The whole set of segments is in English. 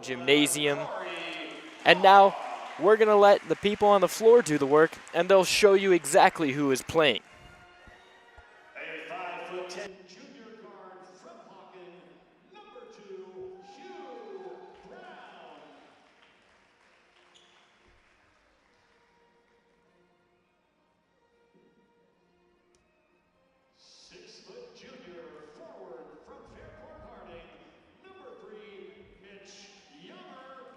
Gymnasium. And now we're going to let the people on the floor do the work, and they'll show you exactly who is playing. A 5'10" junior guard from Hawken, number 2, Hugh Brown. 6' junior forward from Fairport Harding, number 3, Mitch Younger.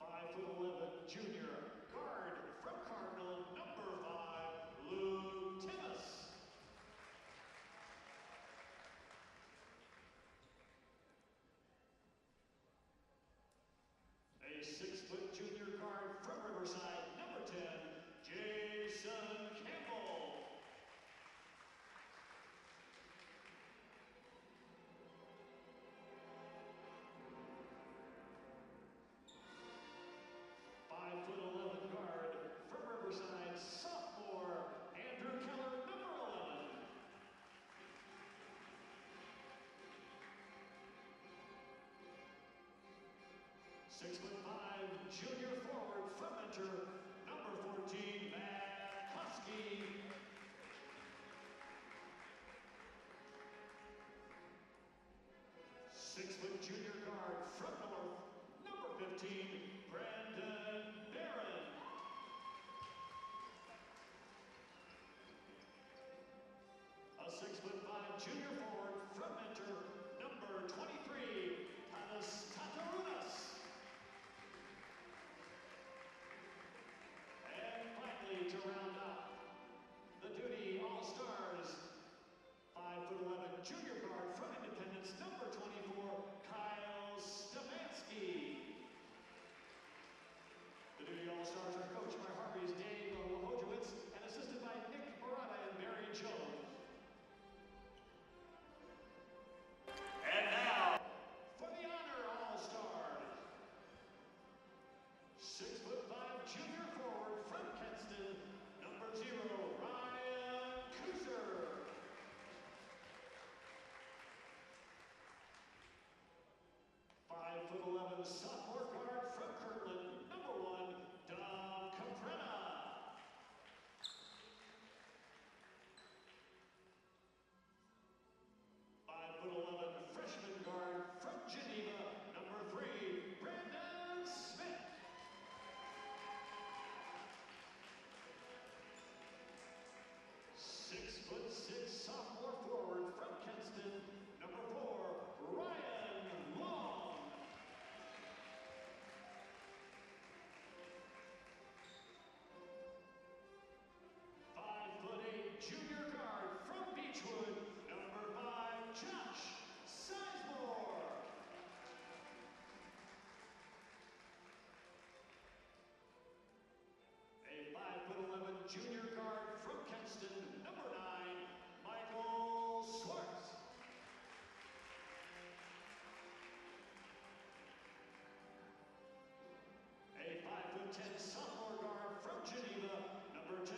5'11" junior guard from Cardinal, number 5, Luke Timmis. A 6' junior guard from Riverside, number 10, Jason Campbell. .11" guard from Riverside, sophomore, Andrew Keller, number 11. 6'5" junior forward from Mentor, number 14, Matt Husky. 6' junior guard from North, number 15, Brandon Barron. A 6'5" junior forward from Mentor, number 23, Tadas Tatarunas. And finally, to round out the duty All-Stars, 5'11" junior guard from Independence, number 24, Kyle Stefanski. The duty All-Stars are coached by Harvey's Dave Wojciech and assisted by Nick Barata and Barry Jones. And now, for the honor All-Stars. 6'5" junior forward from Kenston, number 0, Ryan Kuser. 5'11" sophomore guard from Kirtland, number 1, Dom Caprena. 5'11" freshman guard from Geneva, number 3, Brandon Smith. 6'6" sophomore forward from Kenston, number 4, Ryan Long. 5'8" junior guard from Beechwood, number 5, Josh Sizemore. A 5'11" junior guard from Kenston, number 9, Michael Swartz. 5'10" sophomore guard from Geneva, number 10,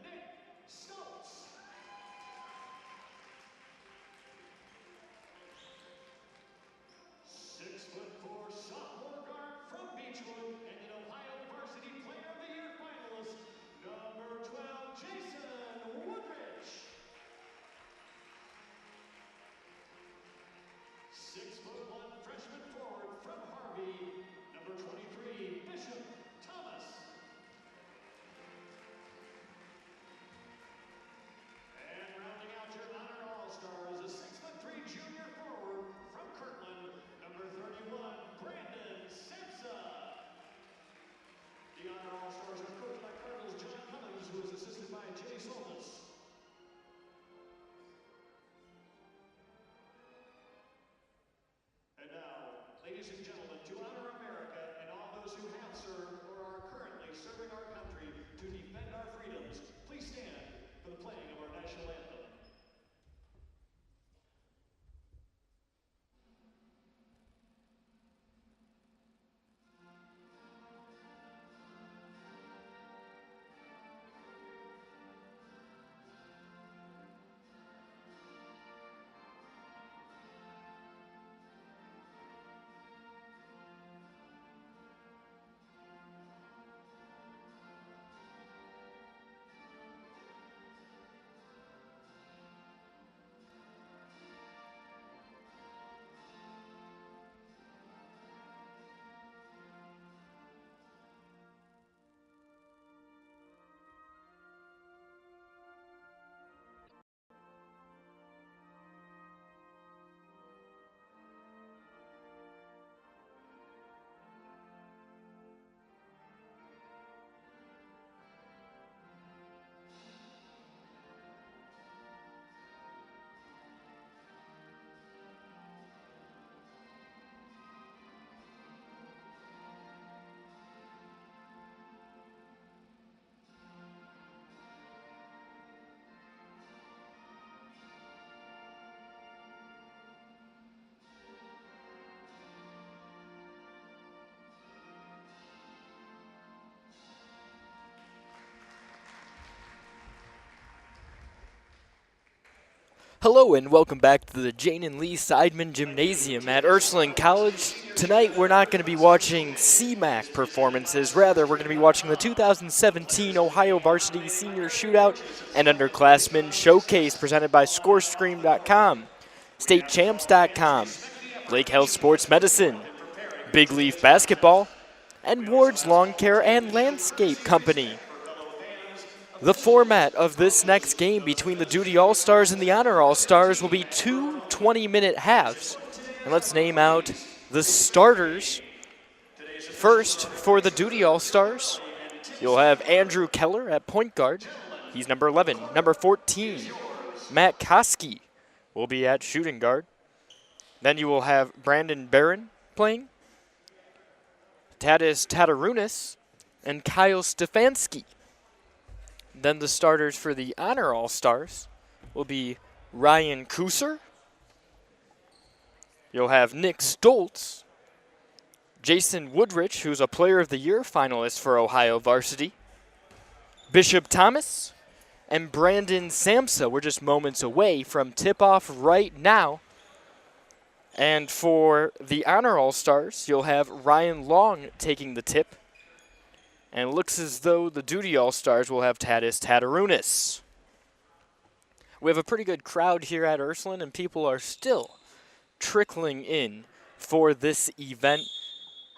Nick Stoltz. 6'4" sophomore guard from Beechwood and an Ohio Varsity Player of the Year finalist, number 12, Jason Woodrich. 6'1" freshman forward from Harvey, number 23, Bishop Thomas. And rounding out your honor All-Stars, a 6'3" junior forward from Kirtland, number 31, Brandon Sampson. The honor All-Stars are coached by Cardinals John Cummings, who is assisted by Jay Soltis. And now, ladies and gentlemen, to honor America and all those who have served or are currently serving our country to defend our freedoms, please stand for the playing of our national anthem. Hello and welcome back to the Jane and Lee Seidman Gymnasium at Ursuline College. Tonight we're not going to be watching CMAC performances, rather we're going to be watching the 2017 Ohio Varsity Senior Shootout and Underclassmen Showcase presented by ScoreStream.com, StateChamps.com, Lake Health Sports Medicine, Big Leaf Basketball, and Ward's Lawn Care and Landscape Company. The format of this next game between the Duty All-Stars and the Honor All-Stars will be two 20-minute halves. And let's name out the starters. First, for the Duty All-Stars, you'll have Andrew Keller at point guard. He's number 11. Number 14, Matt Koski will be at shooting guard. Then you will have Brandon Barron playing, Tadis Tatarunas, and Kyle Stefanski. Then the starters for the Honor All-Stars will be Ryan Kuser. You'll have Nick Stoltz, Jason Woodrich, who's a Player of the Year finalist for Ohio Varsity, Bishop Thomas, and Brandon Samsa. We're just moments away from tip-off right now. And for the Honor All-Stars, you'll have Ryan Long taking the tip. And it looks as though the Duty All-Stars will have Tadis Tatarunas. We have a pretty good crowd here at Ursuline, and people are still trickling in for this event.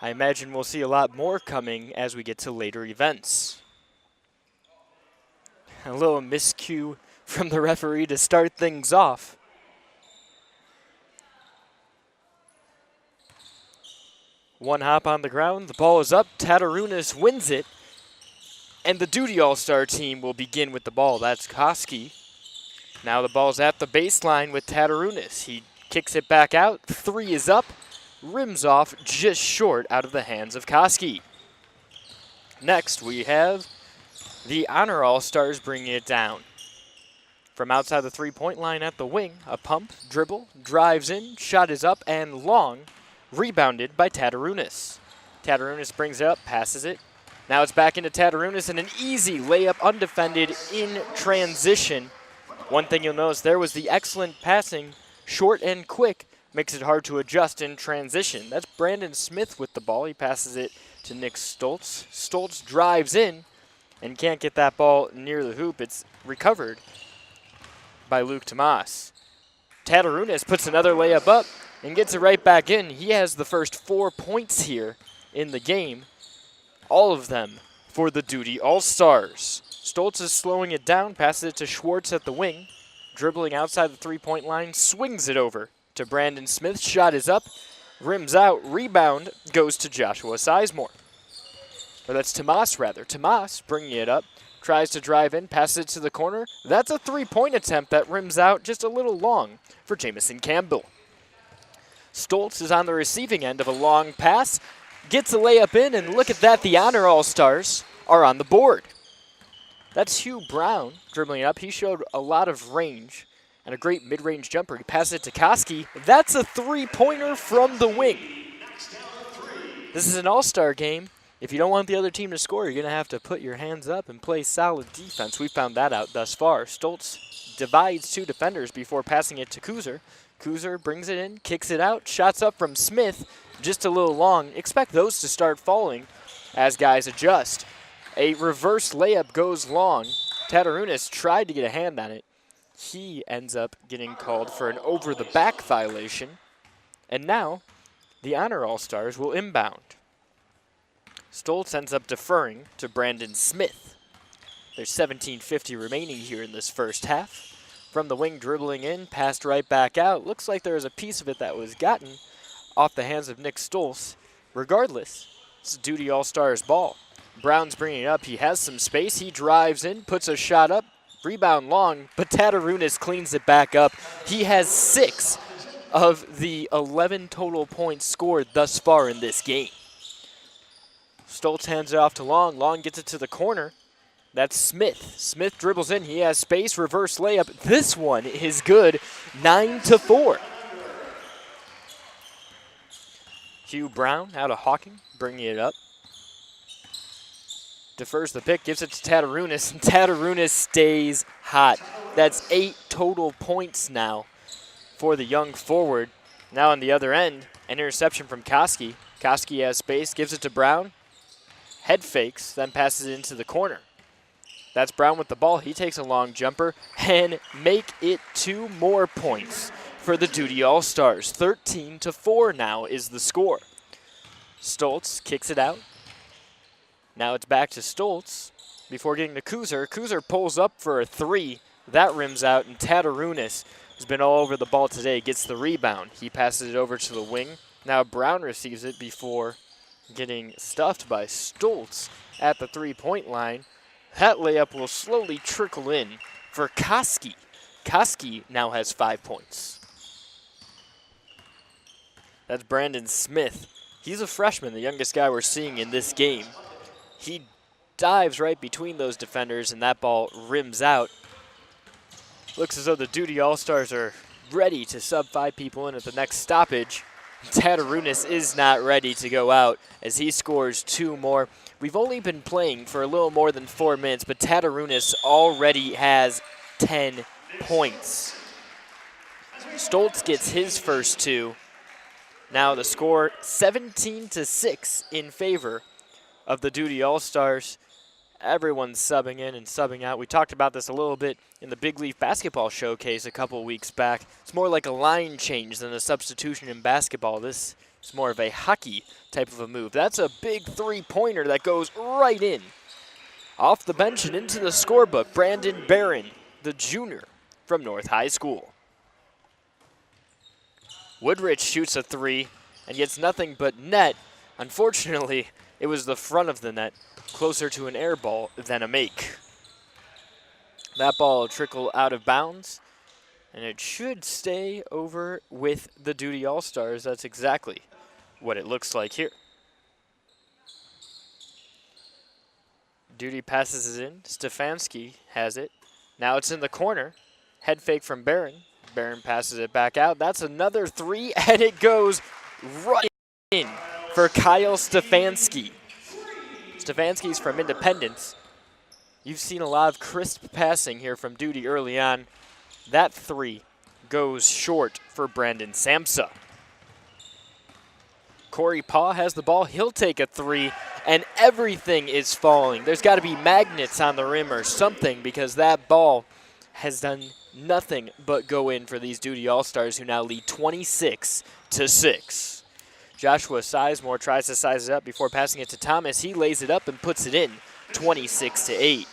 I imagine we'll see a lot more coming as we get to later events. A little miscue from the referee to start things off. One hop on the ground, the ball is up, Tatarunas wins it, and the Duty All-Star team will begin with the ball. That's Koski. Now the ball's at the baseline with Tatarunas. He kicks it back out, three is up, rims off just short out of the hands of Koski. Next we have the Honor All-Stars bringing it down. From outside the three-point line at the wing, a pump, dribble, drives in, shot is up and long, rebounded by Tatarunas. Tatarunas brings it up, passes it. Now it's back into Tatarunas and an easy layup undefended in transition. One thing you'll notice there was the excellent passing, short and quick, makes it hard to adjust in transition. That's Brandon Smith with the ball. He passes it to Nick Stoltz. Stoltz drives in and can't get that ball near the hoop. It's recovered by Luke Tomas. Tatarunas puts another layup up and gets it right back in. He has the first 4 points here in the game. All of them for the Duty All-Stars. Stoltz is slowing it down, passes it to Schwartz at the wing. Dribbling outside the three-point line, swings it over to Brandon Smith. Shot is up, rims out, rebound goes to Joshua Sizemore. Or that's Tomas, rather. Tomas bringing it up, tries to drive in, passes it to the corner. That's a three-point attempt that rims out just a little long for Jamison Campbell. Stoltz is on the receiving end of a long pass, gets a layup in, and look at that, the Honor All-Stars are on the board. That's Hugh Brown dribbling it up. He showed a lot of range and a great mid-range jumper. He passes it to Koski. That's a three-pointer from the wing. This is an all-star game. If you don't want the other team to score, you're going to have to put your hands up and play solid defense. We found that out thus far. Stoltz divides two defenders before passing it to Kuser. Kuser brings it in, kicks it out, shots up from Smith, just a little long. Expect those to start falling as guys adjust. A reverse layup goes long. Tatarunas tried to get a hand on it. He ends up getting called for an over-the-back violation. And now, the Honor All-Stars will inbound. Stoltz ends up deferring to Brandon Smith. There's 17:50 remaining here in this first half. From the wing, dribbling in, passed right back out. Looks like there was a piece of it that was gotten off the hands of Nick Stoltz. Regardless, it's Duty All-Stars ball. Brown's bringing it up. He has some space. He drives in, puts a shot up. Rebound long, but Tatarunas cleans it back up. He has 6 of the 11 total points scored thus far in this game. Stoltz hands it off to Long. Long gets it to the corner. That's Smith. Smith dribbles in. He has space. Reverse layup. This one is good. 9-4. Hugh Brown out of Hawking, bringing it up. Defers the pick, gives it to Tatarunas, and Tatarunas stays hot. That's 8 total points now for the young forward. Now on the other end, an interception from Koski. Koski has space, gives it to Brown. Head fakes, then passes it into the corner. That's Brown with the ball. He takes a long jumper and make it 2 more points for the Duty All-Stars. 13-4 now is the score. Stoltz kicks it out. Now it's back to Stoltz before getting to Kuzer. Kuzer pulls up for a 3. That rims out, and Tatarunas has been all over the ball today, gets the rebound. He passes it over to the wing. Now Brown receives it before getting stuffed by Stoltz at the 3-point line. That layup will slowly trickle in for Koski. Koski now has 5 points. That's Brandon Smith. He's a freshman, the youngest guy we're seeing in this game. He dives right between those defenders, and that ball rims out. Looks as though the Duty All-Stars are ready to sub 5 people in at the next stoppage. Tatarunas is not ready to go out as he scores 2 more. We've only been playing for a little more than 4 minutes, but Tatarunas already has 10 points. Stoltz gets his first 2. Now the score 17-6 in favor of the Duty All-Stars. Everyone's subbing in and subbing out. We talked about this a little bit in the Big Leaf Basketball Showcase a couple weeks back. It's more like a line change than a substitution in basketball. This is more of a hockey type of a move. That's a big 3-pointer that goes right in. Off the bench and into the scorebook, Brandon Barron, the junior from North High School. Woodrich shoots a 3 and gets nothing but net. Unfortunately, it was the front of the net, closer to an air ball than a make. That ball will trickle out of bounds, and it should stay over with the Duty All-Stars. That's exactly what it looks like here. Duty passes it in. Stefanski has it. Now it's in the corner. Head fake from Barron. Barron passes it back out. That's another 3, and it goes right in for Kyle Stefanski. Stefanski's from Independence. You've seen a lot of crisp passing here from Duty early on. That 3 goes short for Brandon Samsa. Corey Paw has the ball. He'll take a 3, and everything is falling. There's got to be magnets on the rim or something because that ball has done nothing but go in for these Duty All-Stars who now lead 26-6. Joshua Sizemore tries to size it up before passing it to Thomas. He lays it up and puts it in, 26-8.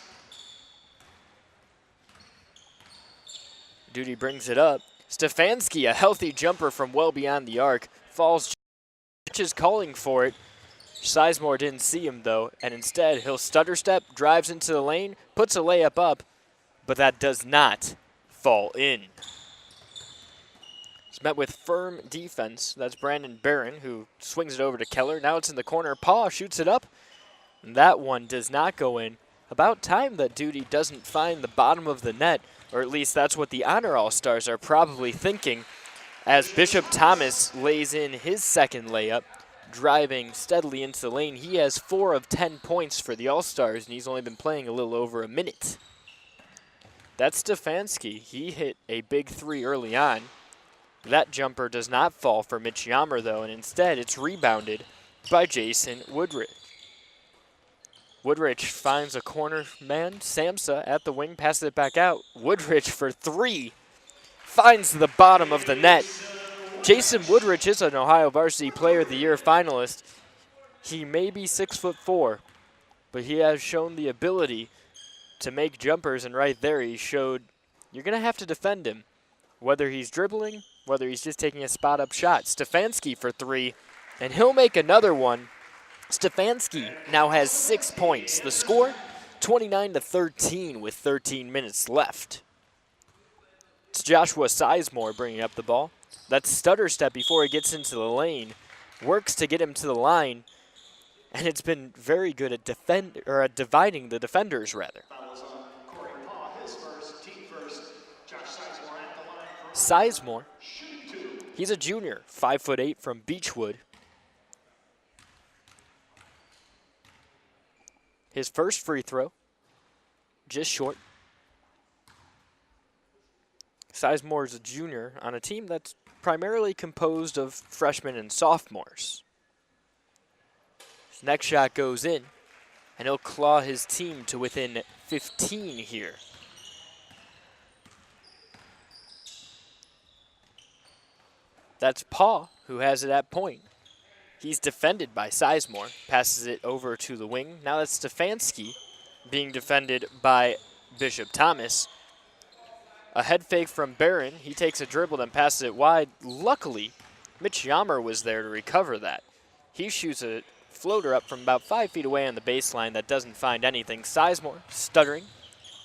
Duty brings it up. Stefanski, a healthy jumper from well beyond the arc, falls. Is calling for it. Sizemore didn't see him though, and instead he'll stutter step, drives into the lane, puts a layup up, but that does not fall in. It's met with firm defense. That's Brandon Barron who swings it over to Keller. Now it's in the corner. Paw shoots it up. And that one does not go in. About time that Duty doesn't find the bottom of the net, or at least that's what the Honor All-Stars are probably thinking, as Bishop Thomas lays in his second layup, driving steadily into the lane. He has 4 of 10 points for the All-Stars, and he's only been playing a little over a minute. That's Stefanski. He hit a big 3 early on. That jumper does not fall for Mitch Yammer, though, and instead it's rebounded by Jason Woodrich. Woodrich finds a corner man. Samsa at the wing, passes it back out. Woodrich for 3. Finds the bottom of the net. Jason Woodrich is an Ohio Varsity Player of the Year finalist. He may be 6'4", but he has shown the ability to make jumpers, and right there he showed you're going to have to defend him, whether he's dribbling, whether he's just taking a spot-up shot. Stefanski for 3, and he'll make another one. Stefanski now has 6 points. The score, 29-13 with 13 minutes left. It's Joshua Sizemore bringing up the ball. That stutter step before he gets into the lane works to get him to the line, and it's been very good at dividing the defenders, rather. Sizemore, he's a junior, 5'8" from Beechwood. His first free throw, just short. Sizemore is a junior on a team that's primarily composed of freshmen and sophomores. His next shot goes in, and he'll claw his team to within 15 here. That's Paw, who has it at point. He's defended by Sizemore, passes it over to the wing. Now that's Stefanski being defended by Bishop Thomas. A head fake from Barron. He takes a dribble, then passes it wide. Luckily, Mitch Yammer was there to recover that. He shoots a floater up from about 5 feet away on the baseline that doesn't find anything. Sizemore, stuttering,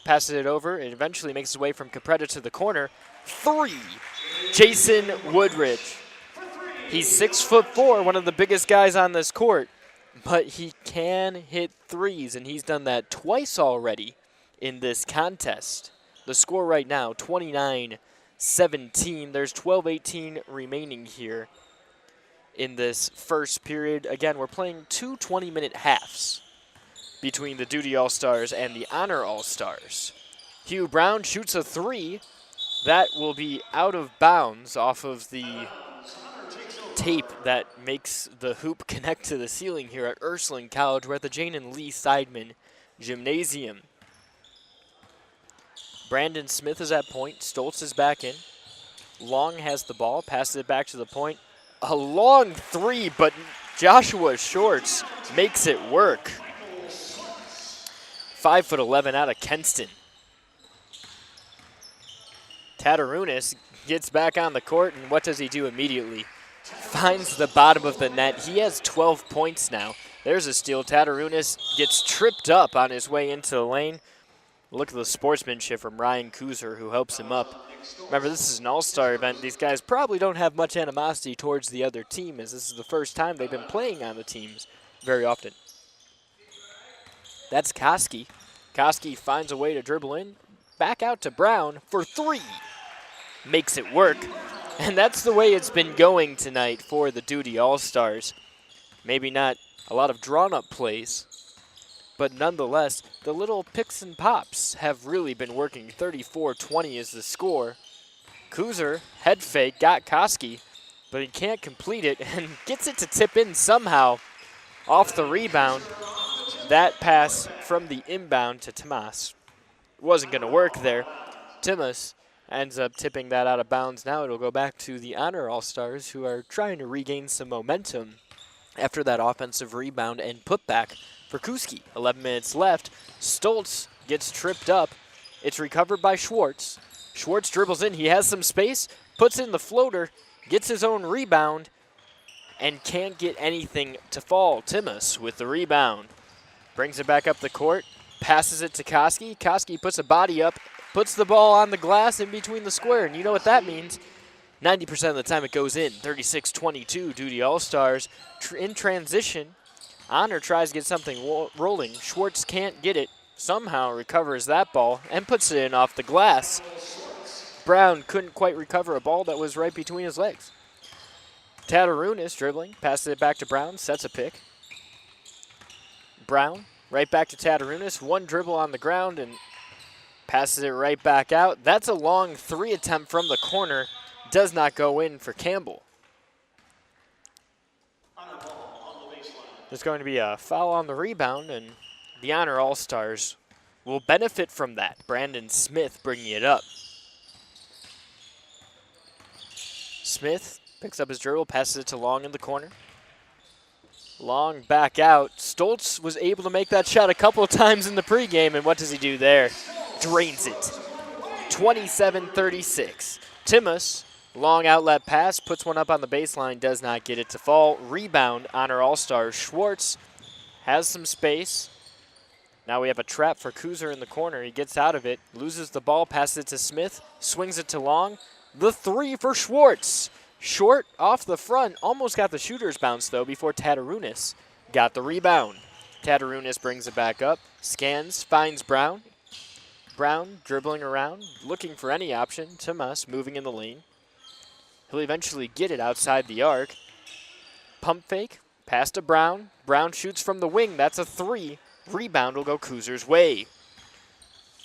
passes it over. It eventually makes its way from Capretta to the corner. 3, Jason Woodridge. He's 6'4", one of the biggest guys on this court, but he can hit threes, and he's done that twice already in this contest. The score right now, 29-17. There's 12:18 remaining here in this first period. Again, we're playing 2 20-minute halves between the Duty All-Stars and the Honor All-Stars. Hugh Brown shoots a 3. That will be out of bounds off of the tape that makes the hoop connect to the ceiling here at Ursuline College. We're at the Jane and Lee Seidman Gymnasium. Brandon Smith is at point. Stoltz is back in. Long has the ball, passes it back to the point. A long 3, but Joshua Shorts makes it work. 5'11" out of Kenston. Tatarunas gets back on the court, and what does he do immediately? Finds the bottom of the net. He has 12 points now. There's a steal. Tatarunas gets tripped up on his way into the lane. Look at the sportsmanship from Ryan Kuzer, who helps him up. Remember, this is an all-star event. These guys probably don't have much animosity towards the other team, as this is the first time they've been playing on the teams very often. That's Koski. Koski finds a way to dribble in. Back out to Brown for 3. Makes it work. And that's the way it's been going tonight for the Duty All-Stars. Maybe not a lot of drawn-up plays, but nonetheless, the little picks and pops have really been working. 34-20 is the score. Kuzer, head fake, got Koski, but he can't complete it and gets it to tip in somehow off the rebound. That pass from the inbound to Timas wasn't going to work there. Timas ends up tipping that out of bounds. Now it'll go back to the Honor All-Stars, who are trying to regain some momentum after that offensive rebound and putback for Kuski. 11 minutes left. Stoltz gets tripped up. It's recovered by Schwartz. Schwartz dribbles in. He has some space, puts in the floater, gets his own rebound, and can't get anything to fall. Timas with the rebound. Brings it back up the court, passes it to Koski. Koski puts a body up, puts the ball on the glass in between the square, and you know what that means. 90% of the time it goes in. 36-22, Duty All-Stars. In transition, Honor tries to get something rolling. Schwartz can't get it. Somehow recovers that ball and puts it in off the glass. Brown couldn't quite recover a ball that was right between his legs. Tatarunas dribbling, passes it back to Brown, sets a pick. Brown, right back to Tatarunas. One dribble on the ground and passes it right back out. That's a long 3 attempt from the corner. Does not go in for Campbell. There's going to be a foul on the rebound, and the Honor All-Stars will benefit from that. Brandon Smith bringing it up. Smith picks up his dribble, passes it to Long in the corner. Long back out. Stoltz was able to make that shot a couple of times in the pregame, and what does he do there? Drains it. 27-36. Timas, long outlet pass, puts one up on the baseline, does not get it to fall. Rebound, Honor All-Stars. Schwartz has some space. Now we have a trap for Kuzer in the corner. He gets out of it, loses the ball, passes it to Smith, swings it to Long. The 3 for Schwartz. Short off the front, almost got the shooter's bounce though before Tatarunas got the rebound. Tatarunas brings it back up, scans, finds Brown. Brown dribbling around, looking for any option. Timas moving in the lane. He'll eventually get it outside the arc. Pump fake, pass to Brown. Brown shoots from the wing, that's a 3. Rebound will go Kuzer's way.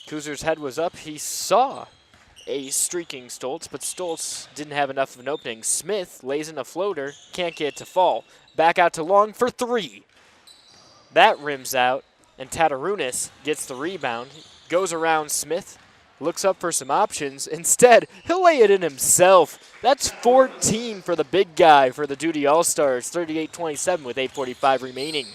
Kuzer's head was up, he saw a streaking Stoltz, but Stoltz didn't have enough of an opening. Smith lays in a floater, can't get it to fall. Back out to Long for 3. That rims out, and Tatarunas gets the rebound. Goes around Smith, looks up for some options. Instead, he'll lay it in himself. That's 14 for the big guy for the Duty All-Stars, 38-27 with 8:45 remaining.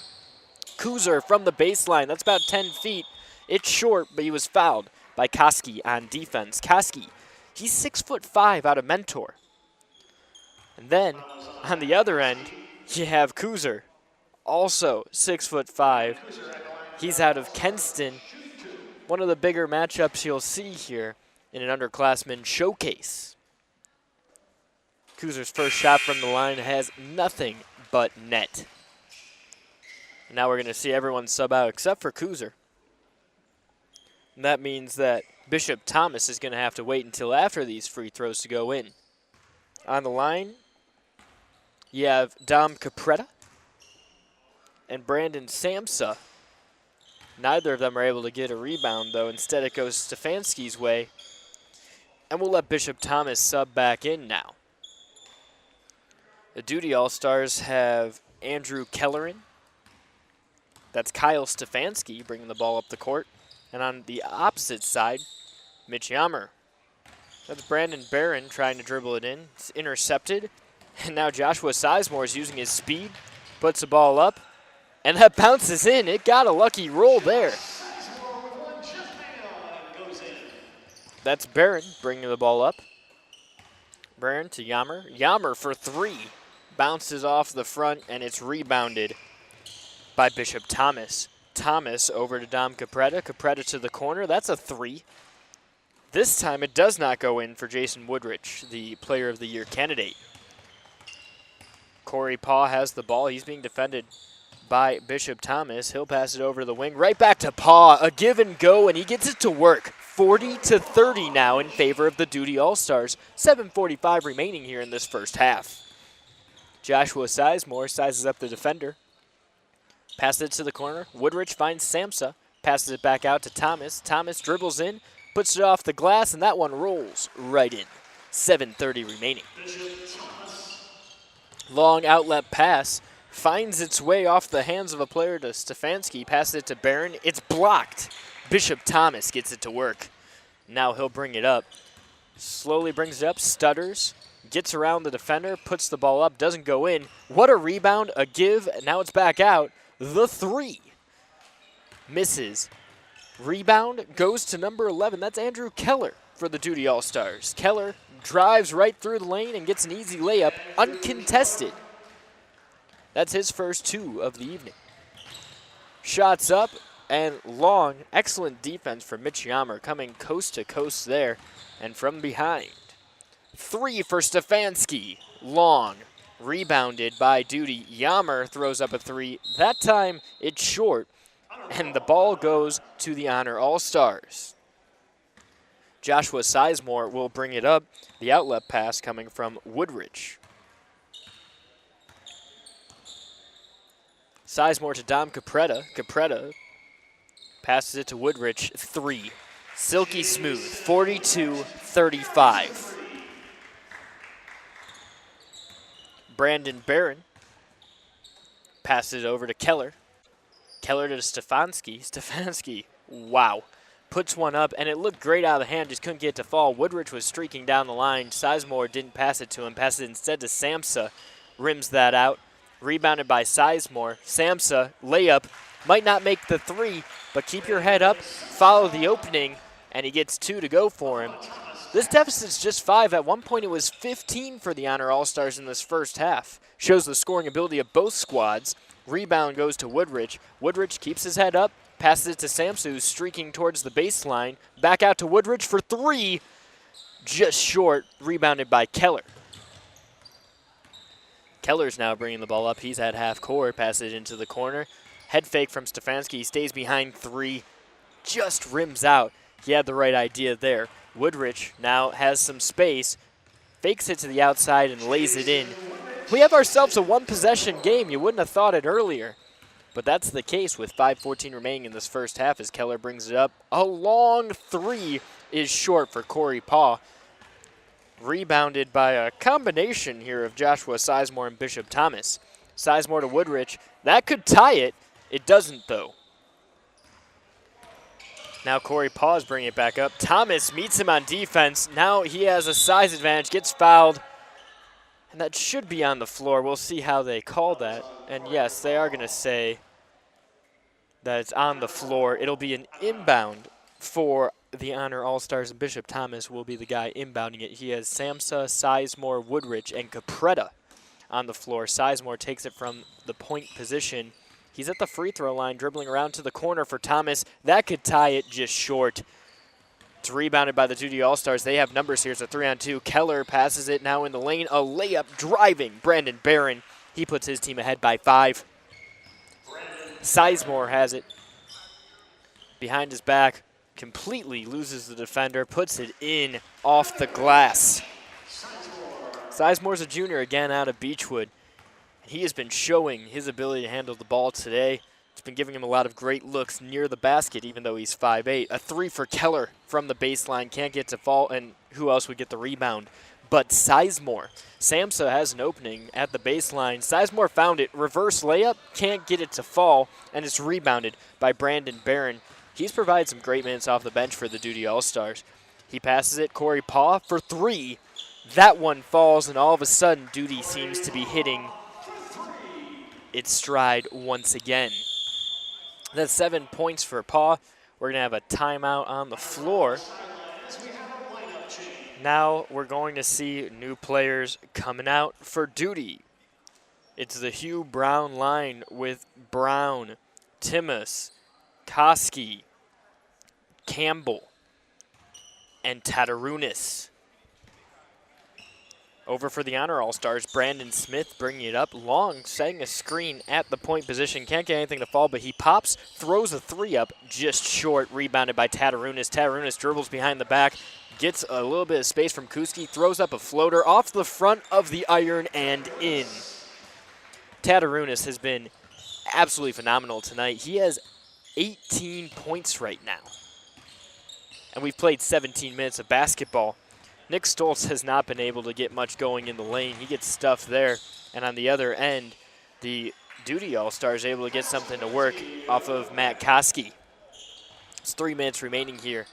Kuzer from the baseline, that's about 10 feet. It's short, but he was fouled by Koski on defense. Koski, he's 6'5" out of Mentor. And then, on the other end, you have Kuzer, also 6'5". He's out of Kenston. One of the bigger matchups you'll see here in an underclassmen showcase. Kuzer's first shot from the line has nothing but net. And now we're going to see everyone sub out except for Kuzer. And that means that Bishop Thomas is going to have to wait until after these free throws to go in. On the line, you have Dom Capretta and Brandon Samsa. Neither of them are able to get a rebound, though. Instead, it goes Stefanski's way. And we'll let Bishop Thomas sub back in now. The Duty All-Stars have Andrew Kellerin. That's Kyle Stefanski bringing the ball up the court. And on the opposite side, Mitch Yammer. That's Brandon Barron trying to dribble it in. It's intercepted. And now Joshua Sizemore is using his speed. Puts the ball up. And that bounces in. It got a lucky roll there. That's Barron bringing the ball up. Barron to Yammer. Yammer for 3. Bounces off the front, and it's rebounded by Bishop Thomas. Thomas over to Dom Capretta. Capretta to the corner. That's a 3. This time it does not go in for Jason Woodrich, the Player of the Year candidate. Corey Paw has the ball. He's being defended by Bishop Thomas. He'll pass it over to the wing. Right back to Paw. A give and go, and he gets it to work. 40-30 now in favor of the Duty All-Stars. 7:45 remaining here in this first half. Joshua Sizemore sizes up the defender. Passes it to the corner. Woodrich finds Samsa. Passes it back out to Thomas. Thomas dribbles in, puts it off the glass, and that one rolls right in. 7:30 remaining. Long outlet pass. Finds its way off the hands of a player to Stefanski. Passes it to Barron. It's blocked. Bishop Thomas gets it to work. Now he'll bring it up. Slowly brings it up. Stutters. Gets around the defender. Puts the ball up. Doesn't go in. What a rebound. A give. Now it's back out. The 3. Misses. Rebound goes to number 11. That's Andrew Keller for the Duty All-Stars. Keller drives right through the lane and gets an easy layup. Uncontested. That's his first 2 of the evening. Shots up and long. Excellent defense from Mitch Yammer coming coast to coast there and from behind. 3 for Stefanski. Long. Rebounded by Duty. Yammer throws up a 3. That time it's short, and the ball goes to the Honor All-Stars. Joshua Sizemore will bring it up. The outlet pass coming from Woodrich. Sizemore to Dom Capretta. Capretta passes it to Woodrich. 3. Silky smooth. 42-35. Brandon Barron passes it over to Keller. Keller to Stefanski. Stefanski, wow. Puts one up, and it looked great out of the hand, just couldn't get it to fall. Woodrich was streaking down the line. Sizemore didn't pass it to him, passed it instead to Samsa. Rims that out. Rebounded by Sizemore. Samsa, layup. Might not make the 3, but keep your head up, follow the opening, and he gets 2 to go for him. This deficit's just 5. At one point, it was 15 for the Honor All-Stars in this first half. Shows the scoring ability of both squads. Rebound goes to Woodrich. Woodrich keeps his head up, passes it to Samsa, who's streaking towards the baseline. Back out to Woodrich for 3. Just short, rebounded by Keller. Keller's now bringing the ball up. He's at half court, passes it into the corner. Head fake from Stefanski. He stays behind 3. Just rims out. He had the right idea there. Woodrich now has some space, fakes it to the outside and lays it in. We have ourselves a 1-possession game. You wouldn't have thought it earlier. But that's the case with 5:14 remaining in this first half as Keller brings it up. A long three is short for Corey Paw. Rebounded by a combination here of Joshua Sizemore and Bishop Thomas. Sizemore to Woodrich. That could tie it. It doesn't, though. Now Corey Paw is bringing it back up. Thomas meets him on defense. Now he has a size advantage, gets fouled. And that should be on the floor. We'll see how they call that. And yes, they are going to say that it's on the floor. It'll be an inbound for the Honor All-Stars, and Bishop Thomas will be the guy inbounding it. He has Samsa, Sizemore, Woodrich, and Capretta on the floor. Sizemore takes it from the point position. He's at the free throw line, dribbling around to the corner for Thomas. That could tie it just short. It's rebounded by the Duty All-Stars. They have numbers here. It's a 3-on-2. Keller passes it now in the lane. A layup driving Brandon Barron. He puts his team ahead by 5. Sizemore has it behind his back. Completely loses the defender. Puts it in off the glass. Sizemore's a junior again out of Beechwood. He has been showing his ability to handle the ball today. It's been giving him a lot of great looks near the basket, even though he's 5'8". A 3 for Keller from the baseline. Can't get to fall, and who else would get the rebound but Sizemore. Samsa has an opening at the baseline. Sizemore found it. Reverse layup. Can't get it to fall, and it's rebounded by Brandon Barron. He's provided some great minutes off the bench for the Duty All-Stars. He passes it. Corey Paw for 3. That one falls, and all of a sudden, Duty seems to be hitting its stride once again. That's 7 points for Paw. We're going to have a timeout on the floor. Now we're going to see new players coming out for Duty. It's the Hugh Brown line with Brown, Timmis, Koski, Campbell, and Tatarunas. Over for the Honor All-Stars, Brandon Smith bringing it up. Long setting a screen at the point position. Can't get anything to fall, but he pops, throws a 3 up, just short, rebounded by Tatarunas. Tatarunas dribbles behind the back, gets a little bit of space from Kuski, throws up a floater off the front of the iron and in. Tatarunas has been absolutely phenomenal tonight. He has 18 points right now. And we've played 17 minutes of basketball. Nick Stoltz has not been able to get much going in the lane. He gets stuffed there. And on the other end, the Duty All-Stars able to get something to work off of Matt Koski. It's 3 minutes remaining here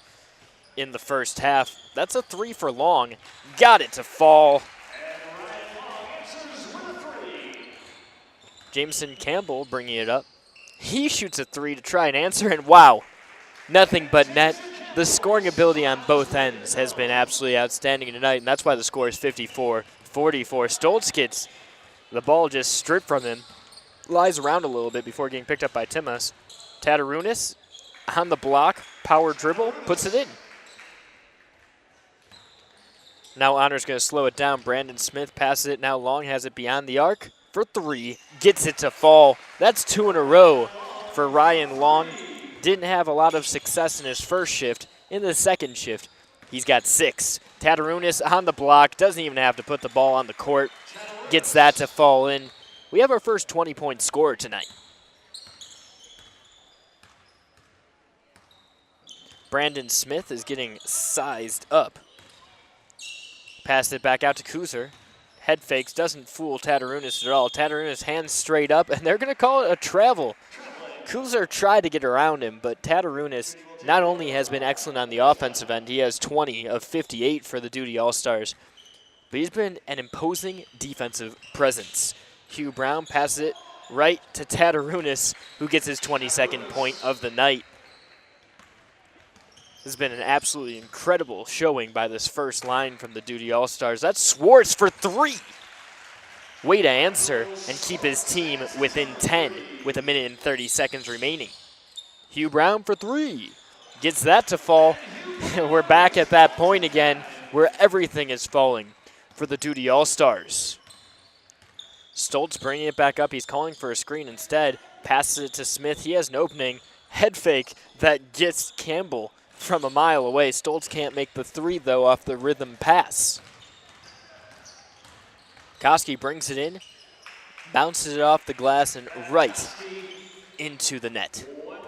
in the first half. That's a 3 for Long. Got it to fall. Jameson Campbell bringing it up. He shoots a 3 to try and answer, and wow, nothing but net. The scoring ability on both ends has been absolutely outstanding tonight, and that's why the score is 54-44. Stoltz gets the ball just stripped from him, lies around a little bit before getting picked up by Timmis. Tatarunas on the block, power dribble, puts it in. Now Honor's going to slow it down. Brandon Smith passes it. Now Long has it beyond the arc for 3. Gets it to fall. That's 2 in a row for Ryan Long. Didn't have a lot of success in his first shift. In the second shift, he's got 6. Tatarunas on the block. Doesn't even have to put the ball on the court. Gets that to fall in. We have our first 20-point scorer tonight. Brandon Smith is getting sized up. Passed it back out to Kuzer. Head fakes, doesn't fool Tatarunas at all. Tatarunas hands straight up, and they're going to call it a travel. Kuzer tried to get around him, but Tatarunas not only has been excellent on the offensive end, he has 20 of 58 for the Duty All-Stars, but he's been an imposing defensive presence. Hugh Brown passes it right to Tatarunas, who gets his 22nd point of the night. This has been an absolutely incredible showing by this first line from the Duty All-Stars. That's Swartz for 3. Way to answer and keep his team within 10 with 1 minute and 30 seconds remaining. Hugh Brown for 3. Gets that to fall. We're back at that point again where everything is falling for the Duty All-Stars. Stoltz bringing it back up. He's calling for a screen instead. Passes it to Smith. He has an opening. Head fake that gets Campbell from a mile away. Stoltz can't make the 3, though, off the rhythm pass. Koski brings it in, bounces it off the glass and right into the net. 1 minute,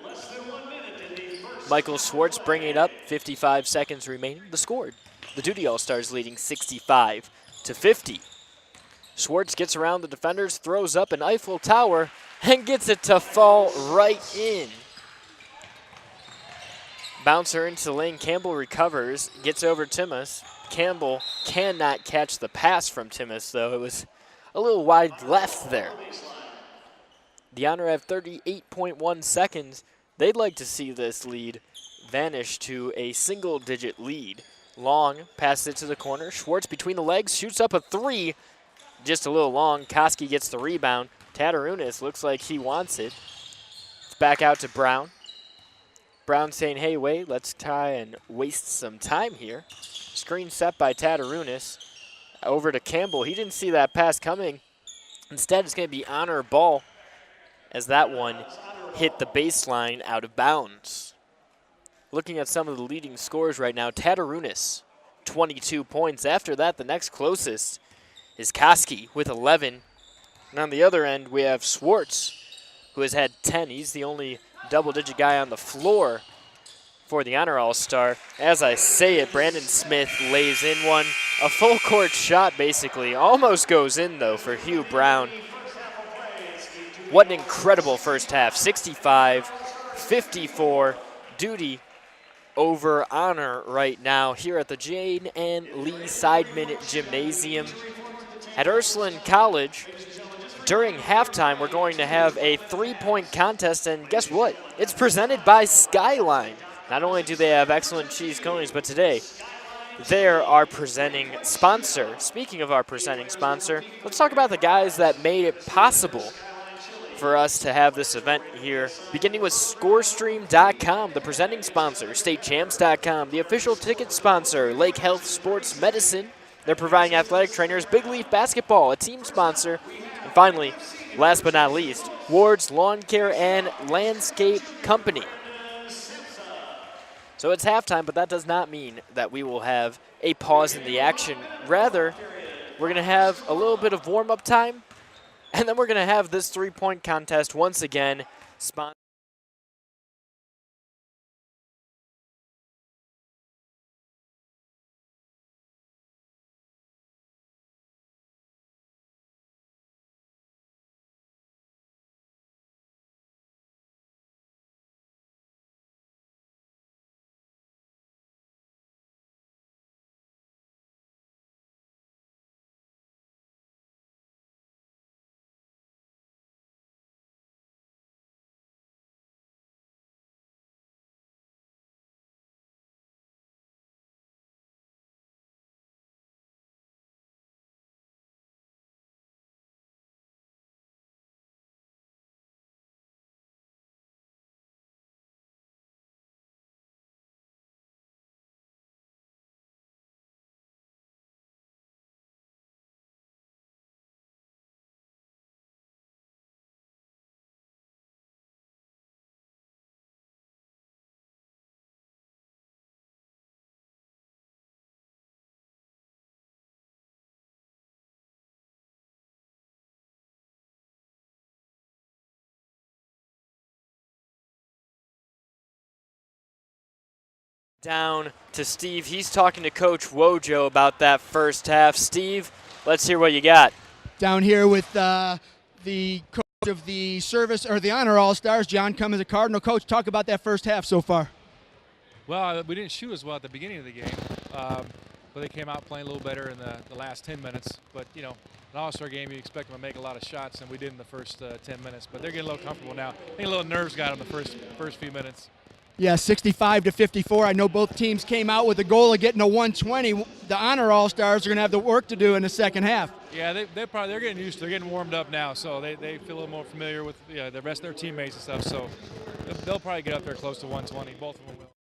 less than 1 minute in the first. Michael Schwartz bringing it up, 55 seconds remaining. The score. The Duty All-Stars leading 65-50. Schwartz gets around the defenders, throws up an Eiffel Tower, and gets it to fall right in. Bouncer into the lane. Campbell recovers, gets over Timmis. Campbell cannot catch the pass from Timmis, though. It was a little wide left there. The Honor have 38.1 seconds. They'd like to see this lead vanish to a single-digit lead. Long passes it to the corner. Schwartz between the legs, shoots up a three. Just a little long. Koski gets the rebound. Tatarunas looks like he wants it. It's back out to Brown. Brown saying, hey, wait, let's try and waste some time here. Screen set by Tatarunas. Over to Campbell. He didn't see that pass coming. Instead, it's going to be Honor ball as that one hit the baseline out of bounds. Looking at some of the leading scores right now, Tatarunas, 22 points. After that, the next closest is Koski with 11. And on the other end, we have Schwartz, who has had 10. He's the only double-digit guy on the floor for the Honor All-Star. As I say it, Brandon Smith lays in one. A full-court shot, basically. Almost goes in, though, for Hugh Brown. What an incredible first half. 65-54. Duty over Honor right now here at the Jane and Lee Seidman Gymnasium. At Ursuline College, during halftime, we're going to have a three-point contest, and guess what? It's presented by Skyline. Not only do they have excellent cheese conies, but today they're our presenting sponsor. Speaking of our presenting sponsor, let's talk about the guys that made it possible for us to have this event here, beginning with ScoreStream.com, the presenting sponsor, StateChamps.com, the official ticket sponsor, Lake Health Sports Medicine. They're providing athletic trainers, Big Leaf Basketball, a team sponsor. And finally, last but not least, Ward's Lawn Care and Landscape Company. So it's halftime, but that does not mean that we will have a pause in the action. Rather, we're going to have a little bit of warm-up time, and then we're going to have this three-point contest once again sponsored. Down to Steve. He's talking to Coach Wojo about that first half. Steve, let's hear what you got. Down here with the coach of the service or the Honor All-Stars, John Cummins, a Cardinal. Coach, talk about that first half so far. Well, we didn't shoot as well at the beginning of the game, but they came out playing a little better in the last 10 minutes. But, you know, an All-Star game, you expect them to make a lot of shots, and we did in the first 10 minutes. But they're getting a little comfortable now. I think a little nerves got them the first few minutes. Yeah, 65-54. I know both teams came out with the goal of getting a 120. The Honor All-Stars are going to have the work to do in the second half. Yeah, they're getting used to it. They're getting warmed up now, so they feel a little more familiar with the rest of their teammates and stuff. So they'll probably get up there close to 120. Both of them will.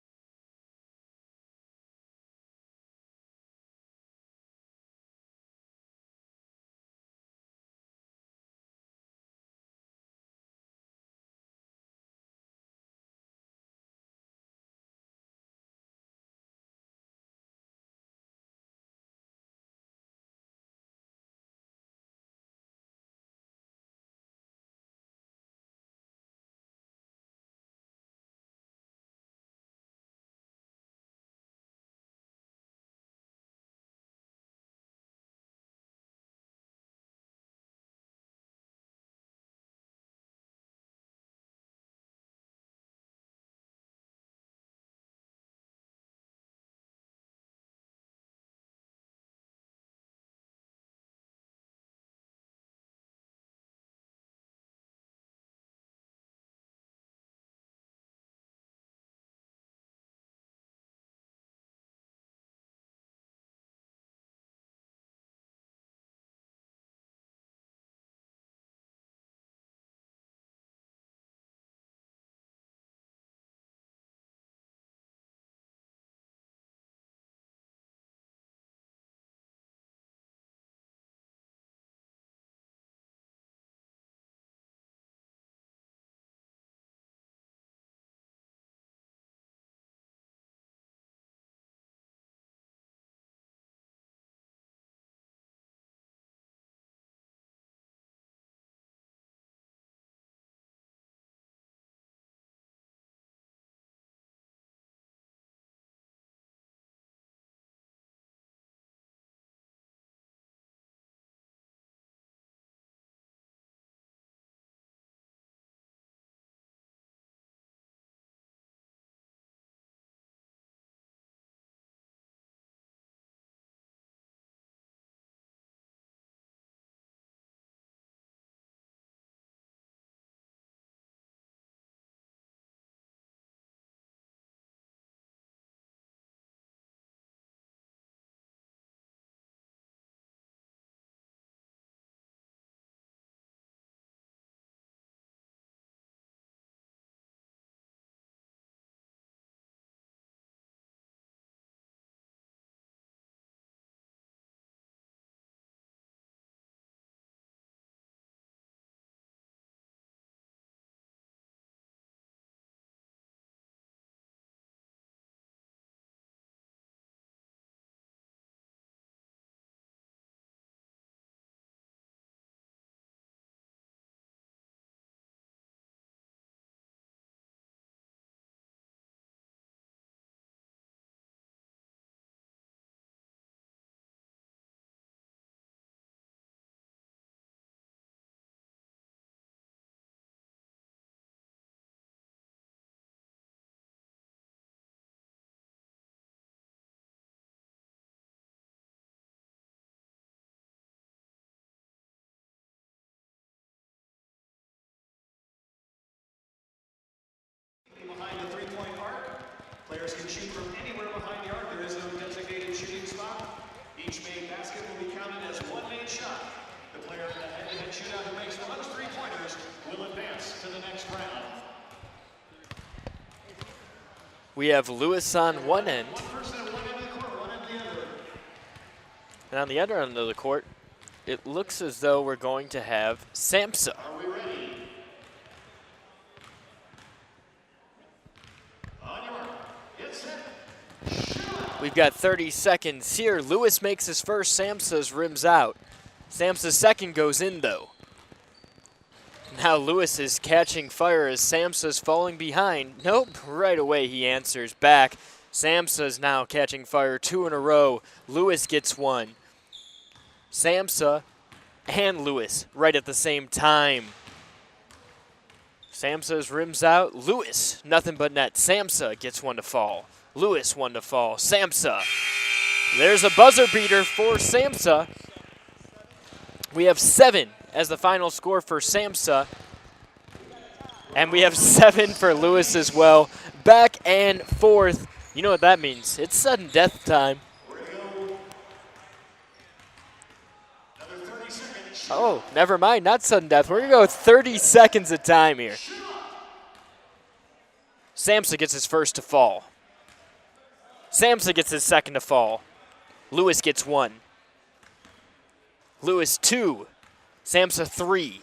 Players can shoot from anywhere behind the arc. There is no designated shooting spot. Each made basket will be counted as one made shot. The player in the head-to-head shootout who makes the most three-pointers will advance to the next round. We have Lewis on one end. One person at one end of the court, one end of the other. And on the other end of the court, it looks as though we're going to have Samsa. Are we ready? On your mark. Get set. Shoot! We've got 30 seconds here. Lewis makes his first. Samsa's rims out. Samsa's second goes in, though. Now Lewis is catching fire as Samsa's falling behind. Nope, right away he answers back. Samsa's now catching fire, 2 in a row. Lewis gets one. Samsa and Lewis right at the same time. Samsa's rims out. Lewis, nothing but net. Samsa gets one to fall. Lewis one to fall. Samsa. There's a buzzer beater for Samsa. We have 7 as the final score for Samsa. And we have 7 for Lewis as well. Back and forth. You know what that means. It's sudden death time. Oh, never mind. Not sudden death. We're going to go 30 seconds of time here. Samsa gets his first to fall. Samsa gets his second to fall. Lewis gets 1. Lewis 2. Samsa 3.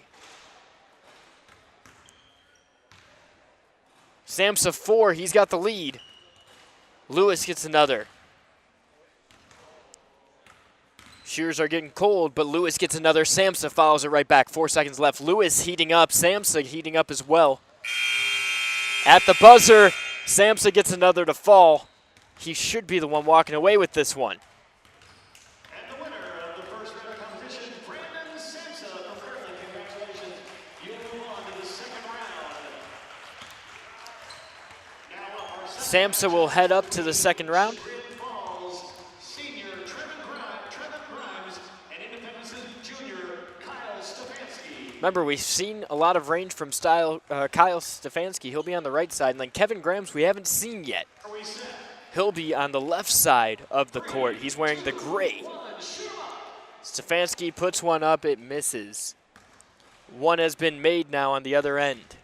Samsa 4. He's got the lead. Lewis gets another. Shears are getting cold, but Lewis gets another. Samsa follows it right back. 4 seconds left. Lewis heating up. Samsa heating up as well. At the buzzer, Samsa gets another to fall. He should be the one walking away with this one. And the winner of the first round of competition, Brandon Samsa from Kirtland. Congratulations. You move on to the second round. Now up our second Samsa will head up to the second round. Falls, senior Trevin Grimes, and Independence junior Kyle Stefanski. Remember, we've seen a lot of range from Kyle Stefanski. He'll be on the right side. And then Kevin Grimes we haven't seen yet. Are we set? He'll be on the left side of the court. He's wearing the gray. Stefanski puts one up. It misses. One has been made now on the other end.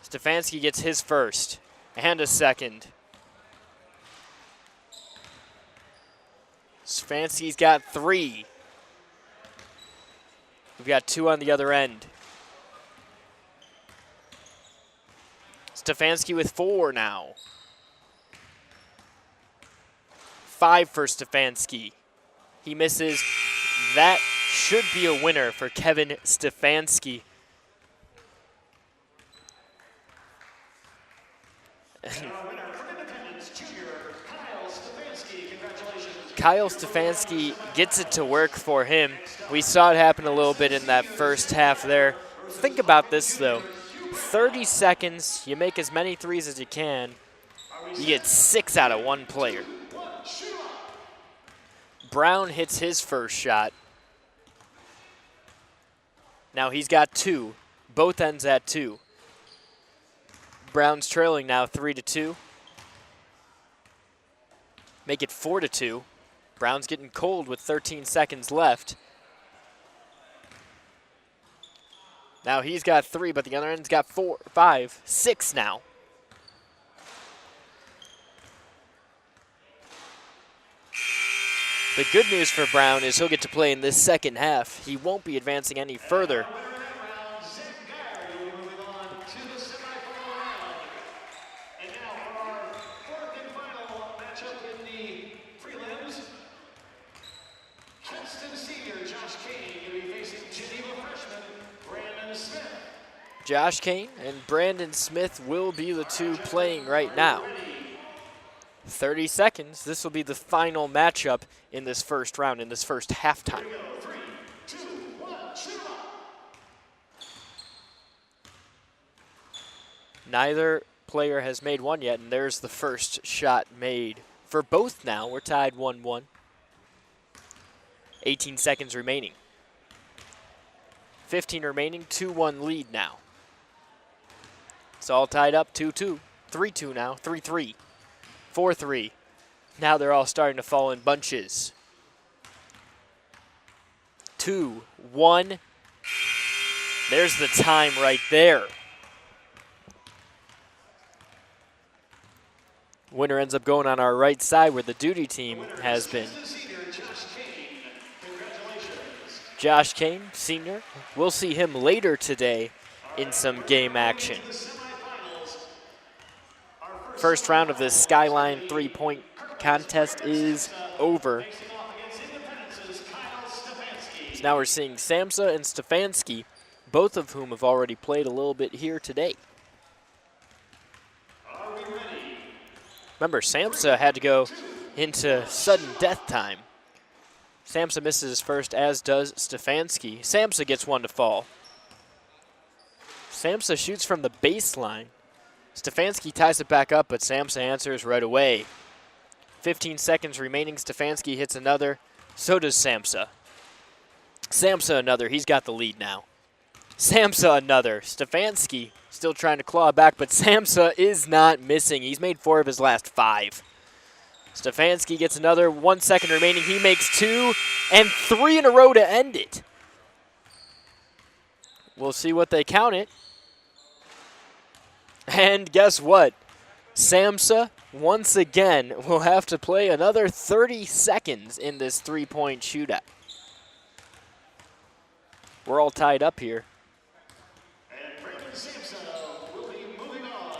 Stefanski gets his first and a second. Stefanski's got 3. We've got 2 on the other end. Stefanski with 4 now. 5 for Stefanski. He misses. That should be a winner for Kevin Stefanski. And our winner for Independence junior Kyle Stefanski. Congratulations. Kyle Stefanski gets it to work for him. We saw it happen a little bit in that first half there. Think about this, though. 30 seconds, you make as many threes as you can. You get 6 out of 1 player. Brown hits his first shot. Now he's got 2. Both ends at 2. Brown's trailing now 3-2. Make it 4-2. Brown's getting cold with 13 seconds left. Now he's got 3, but the other end's got 4, 5, 6 now. The good news for Brown is he'll get to play in this second half. He won't be advancing any further. Josh Kane and Brandon Smith will be the 2 playing right now. 30 seconds. This will be the final matchup in this first round, in this first halftime. 3, 2, 1, shoot. Neither player has made one yet, and there's the first shot made for both now. We're tied 1-1. 18 seconds remaining. 15 remaining, 2-1 lead now. It's all tied up, 2-2. 3-2 now, 3-3. 4-3. Now they're all starting to fall in bunches. 2, 1. There's the time right there. Winner ends up going on our right side where the duty team has been. Josh Kane, senior. We'll see him later today in some game action. First round of this Skyline three-point contest is over. So now we're seeing Samsa and Stefanski, both of whom have already played a little bit here today. Remember, Samsa had to go into sudden death time. Samsa misses his first, as does Stefanski. Samsa gets one to fall. Samsa shoots from the baseline. Stefanski ties it back up, but Samsa answers right away. 15 seconds remaining. Stefanski hits another. So does Samsa. Samsa another. He's got the lead now. Samsa another. Stefanski still trying to claw back, but Samsa is not missing. He's made 4 of his last 5. Stefanski gets another. 1 second remaining. He makes 2 and 3 in a row to end it. We'll see what they count it. And guess what? Samsa, once again, will have to play another 30 seconds in this three-point shootout. We're all tied up here.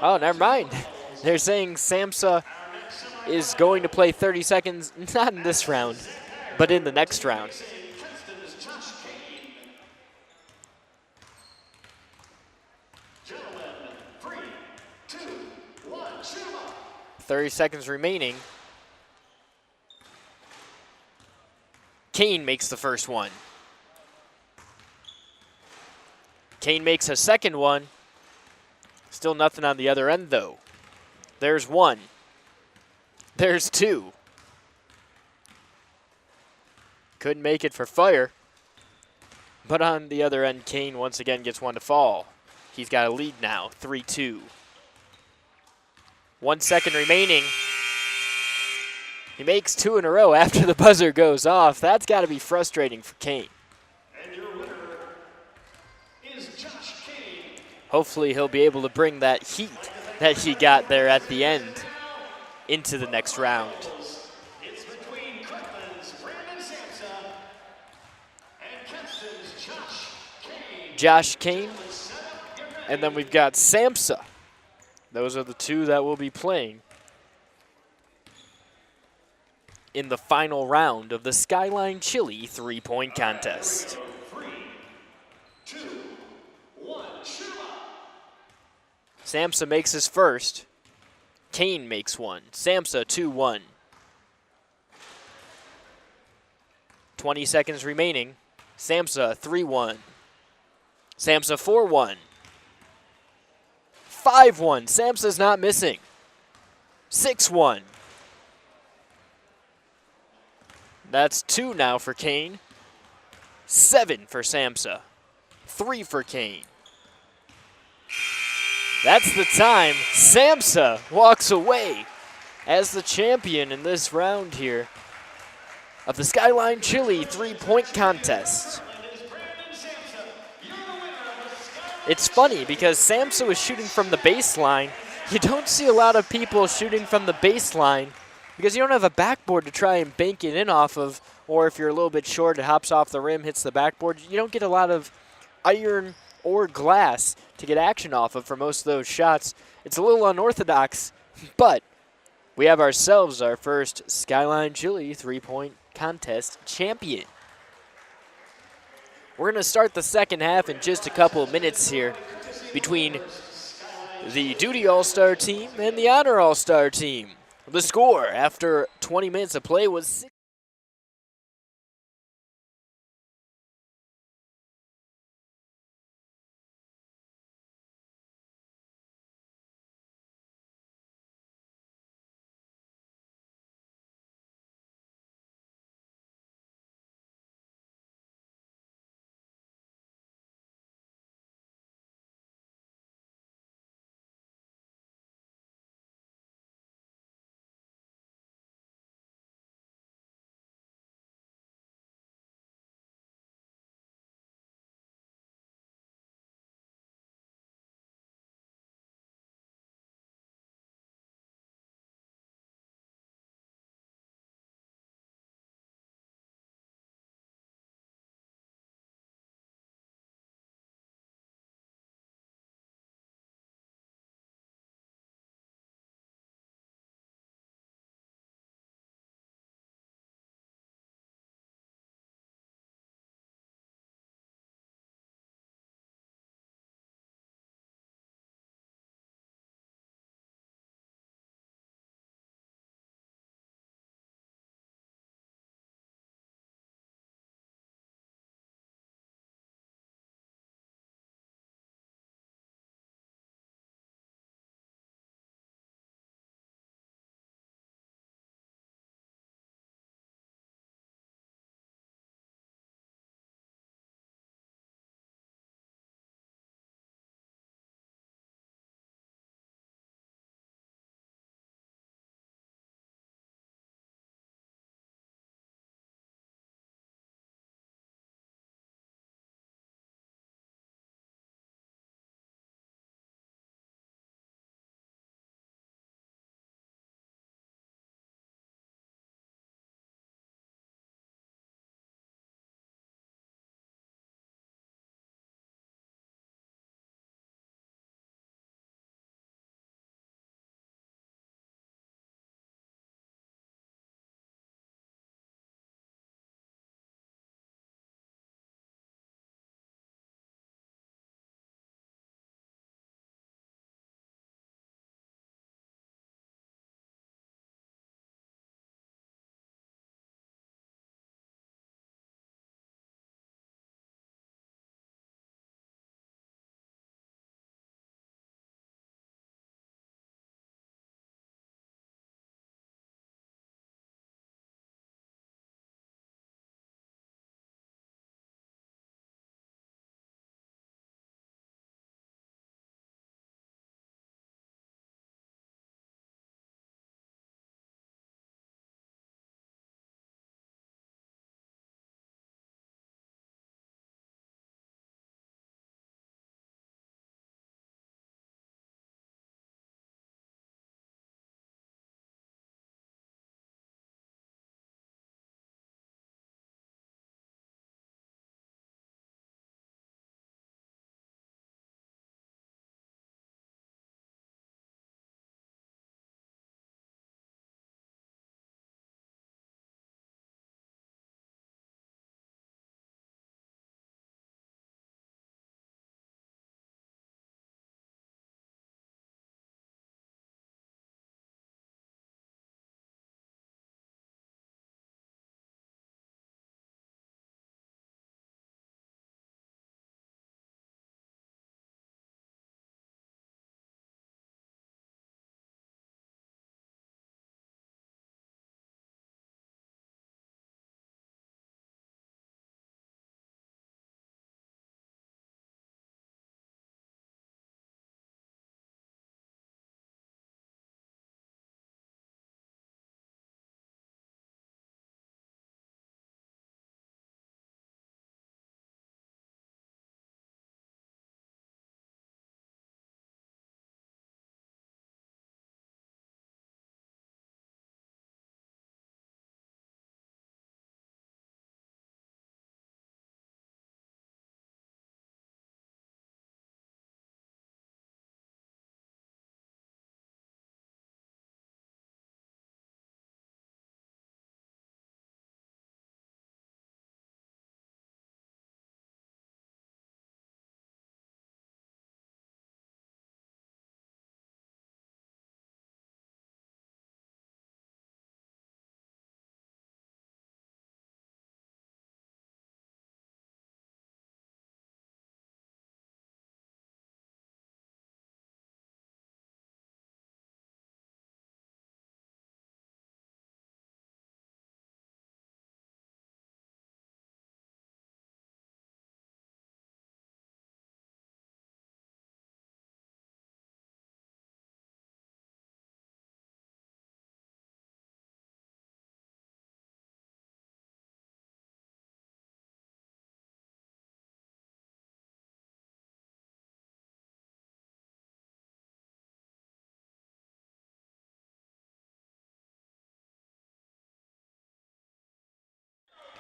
Oh, never mind. They're saying Samsa is going to play 30 seconds, not in this round, but in the next round. 30 seconds remaining. Kane makes the first one. Kane makes a second one. Still nothing on the other end, though. There's 1. There's 2. Couldn't make it for fire. But on the other end, Kane once again gets one to fall. He's got a lead now, 3-2. 1 second remaining. He makes 2 in a row after the buzzer goes off. That's got to be frustrating for Kane. And your winner is Josh Kane. Hopefully he'll be able to bring that heat that he got there at the end into the next round. It's between Kirkland's Brandon Samsa and Kenston's Josh Kane. Josh Kane, and then we've got Samsa. Those are the 2 that will be playing in the final round of the Skyline Chili three-point contest. 3, 2, 1, shoot 'em up. Samsa makes his first. Kane makes one. Samsa 2-1. 20 seconds remaining. Samsa 3-1. Samsa 4-1. 5-1. Samsa's not missing. 6-1. That's 2 now for Kane. 7 for Samsa. 3 for Kane. That's the time. Samsa walks away as the champion in this round here of the Skyline Chili three-point contest. It's funny because Samsa was shooting from the baseline. You don't see a lot of people shooting from the baseline because you don't have a backboard to try and bank it in off of, or if you're a little bit short, it hops off the rim, hits the backboard. You don't get a lot of iron or glass to get action off of for most of those shots. It's a little unorthodox, but we have ourselves our first Skyline Chili three-point contest champion. We're going to start the second half in just a couple of minutes here between the Duty All-Star team and the Honor All-Star team. The score after 20 minutes of play was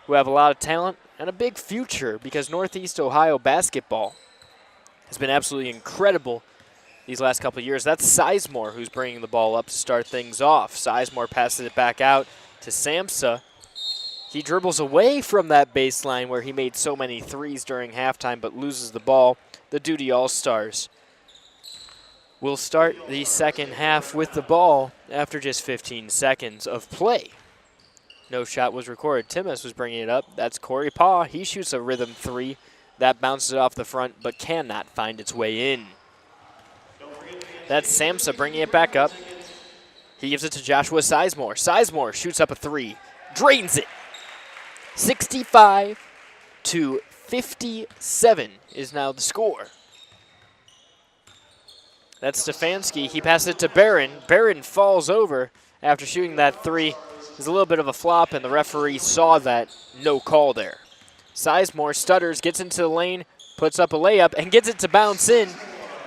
who have a lot of talent and a big future because Northeast Ohio basketball has been absolutely incredible these last couple of years. That's Sizemore who's bringing the ball up to start things off. Sizemore passes it back out to Samsa. He dribbles away from that baseline where he made so many threes during halftime but loses the ball. The Duty All-Stars will start the second half with the ball after just 15 seconds of play. No shot was recorded. Timmis was bringing it up. That's Corey Paw. He shoots a rhythm three. That bounces off the front but cannot find its way in. That's Samsa bringing it back up. He gives it to Joshua Sizemore. Sizemore shoots up a three. Drains it. 65-57 is now the score. That's Stefanski. He passes it to Barron. Barron falls over after shooting that three. It was a little bit of a flop, and the referee saw that. No call there. Sizemore stutters, gets into the lane, puts up a layup, and gets it to bounce in.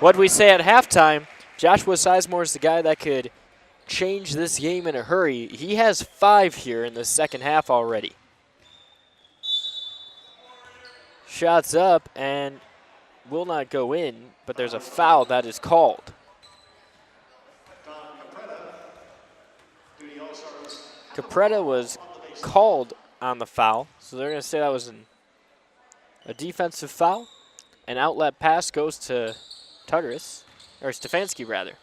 What we say at halftime, Joshua Sizemore is the guy that could change this game in a hurry. He has 5 here in the second half already. Shots up and will not go in, but there's a foul that is called. Capretta was called on the foul, so they're going to say that was a defensive foul. An outlet pass goes to Tartarus, or Stefanski rather.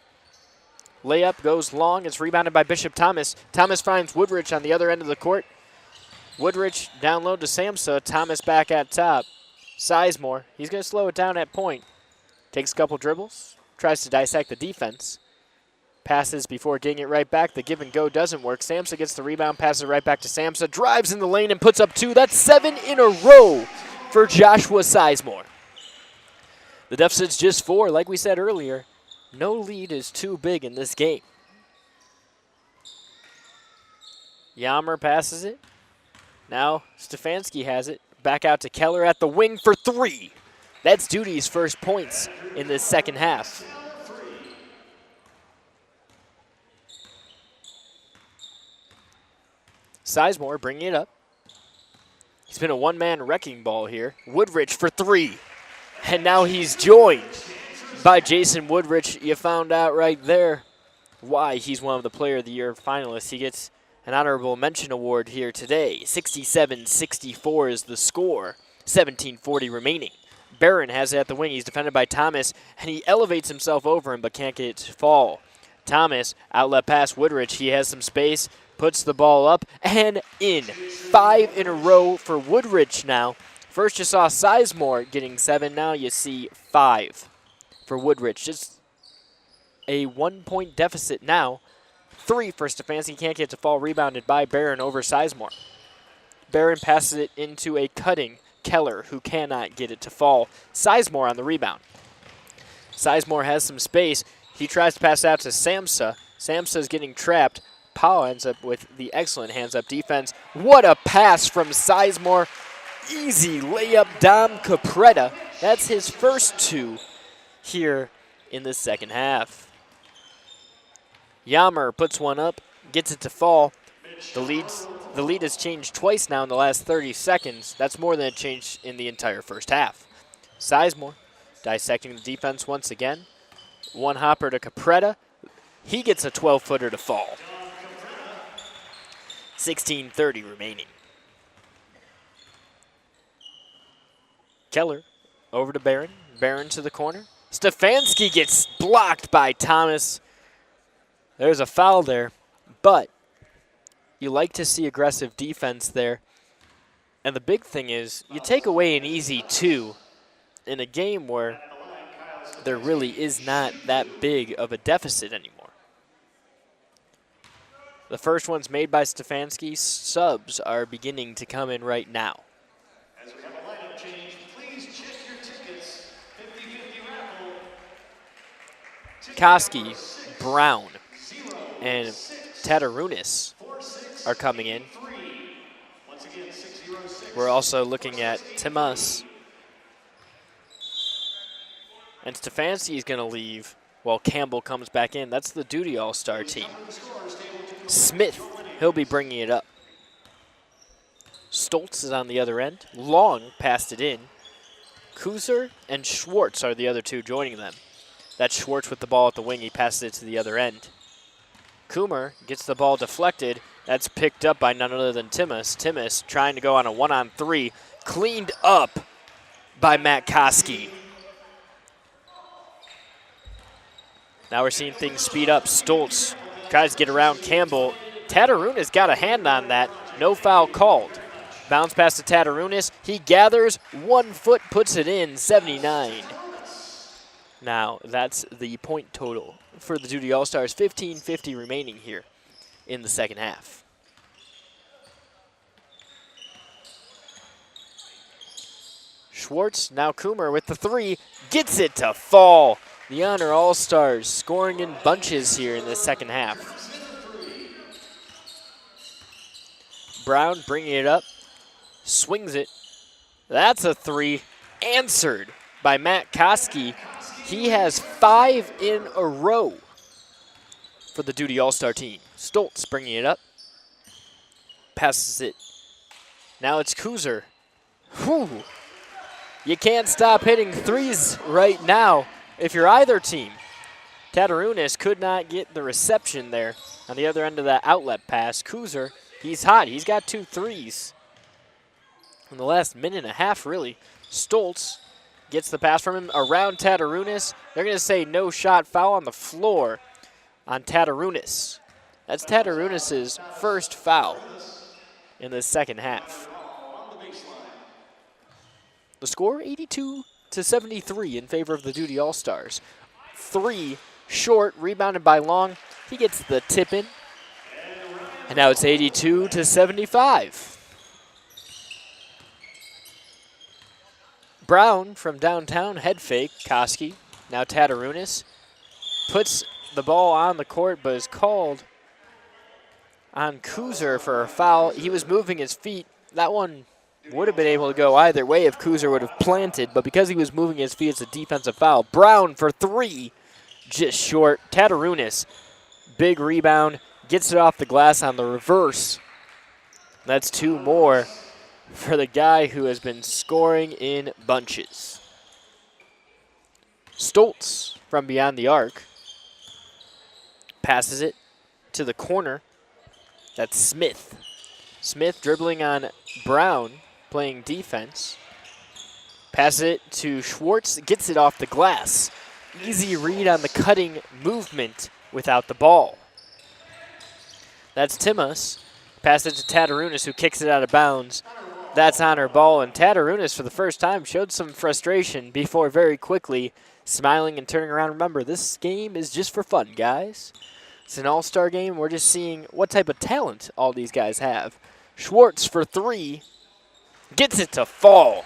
Layup goes long. It's rebounded by Bishop Thomas. Thomas finds Woodrich on the other end of the court. Woodrich down low to Samsa. Thomas back at top. Sizemore, he's going to slow it down at point. Takes a couple dribbles. Tries to dissect the defense. Passes before getting it right back. The give and go doesn't work. Samsa gets the rebound, passes it right back to Samsa. Drives in the lane and puts up 2. That's 7 in a row for Joshua Sizemore. The deficit's just 4. Like we said earlier, no lead is too big in this game. Yammer passes it. Now Stefanski has it. Back out to Keller at the wing for 3. That's Duty's first points in this second half. Sizemore bringing it up. He's been a one-man wrecking ball here. Woodrich for 3. And now he's joined by Jason Woodrich. You found out right there why he's one of the Player of the Year finalists. He gets an honorable mention award here today. 67-64 is the score. 17:40 remaining. Barron has it at the wing. He's defended by Thomas, and he elevates himself over him but can't get it to fall. Thomas, outlet pass Woodrich. He has some space, puts the ball up, and in. 5 in a row for Woodrich now. First you saw Sizemore getting 7. Now you see 5 for Woodrich. Just a 1-point deficit now. 3 for Stefanski. Can't get it to fall. Rebounded by Barron over Sizemore. Barron passes it into a cutting Keller, who cannot get it to fall. Sizemore on the rebound. Sizemore has some space. He tries to pass out to Samsa. Samsa's getting trapped. Powell ends up with the excellent hands-up defense. What a pass from Sizemore. Easy layup, Dom Capretta. That's his first 2 here in the second half. Yammer puts one up, gets it to fall. The lead has changed twice now in the last 30 seconds. That's more than it changed in the entire first half. Sizemore dissecting the defense once again. One hopper to Capretta. He gets a 12-footer to fall. 16:30 remaining. Keller over to Barron. Barron to the corner. Stefanski gets blocked by Thomas. There's a foul there, but you like to see aggressive defense there. And the big thing is you take away an easy 2 in a game where there really is not that big of a deficit anymore. The first one's made by Stefanski. Subs are beginning to come in right now. As we have a lineup change, please check your tickets. 50-50 raffle. Koski, Brown, and Tatarunis are coming in. We're also looking at Timas. And Stefanski is going to leave while Campbell comes back in. That's the Duty All-Star team. Smith, he'll be bringing it up. Stoltz is on the other end. Long passed it in. Kuzer and Schwartz are the other two joining them. That's Schwartz with the ball at the wing. He passes it to the other end. Coomer gets the ball deflected. That's picked up by none other than Timmis. Timmis trying to go on a 1-on-3. Cleaned up by Matt Koski. Now we're seeing things speed up. Stoltz tries to get around Campbell. Tatarunas got a hand on that. No foul called. Bounce pass to Tatarunas. He gathers 1 foot, puts it in, 79. Now that's the point total for the Duty All-Stars. 15:50 remaining here in the second half. Schwartz, now Coomer with the 3, gets it to fall. The Honor All-Stars scoring in bunches here in the second half. Brown bringing it up, swings it. That's a 3, answered by Matt Koski. He has 5 in a row for the Duty All-Star team. Stoltz bringing it up, passes it. Now it's Kuzer. Whew. You can't stop hitting threes right now if you're either team. Tatarunas could not get the reception there on the other end of that outlet pass. Kuzer, he's hot. He's got 2 threes in the last minute and a half, really. Stoltz gets the pass from him around Tatarunas. They're going to say no shot, foul on the floor on Tatarunas. That's Tatarunas' first foul in the second half. The score, 82-73 in favor of the Duty All-Stars. 3 short, rebounded by Long. He gets the tip in. And now it's 82-75. Brown from downtown, head fake, Koski. Now Tatarunas puts the ball on the court, but is called on Kuzer for a foul. He was moving his feet. That one would have been able to go either way if Kuzer would have planted, but because he was moving his feet, it's a defensive foul. Brown for 3, just short. Tatarunas, big rebound, gets it off the glass on the reverse. That's 2 more for the guy who has been scoring in bunches. Stoltz from beyond the arc passes it to the corner. That's Smith. Smith dribbling on Brown, playing defense. Passes it to Schwartz, gets it off the glass. Easy read on the cutting movement without the ball. That's Timmis. Pass it to Tatarunas, who kicks it out of bounds. That's Honor ball, and Tatarunas for the first time showed some frustration before very quickly smiling and turning around. Remember, this game is just for fun, guys. It's an all-star game. We're just seeing what type of talent all these guys have. Schwartz for 3. Gets it to fall.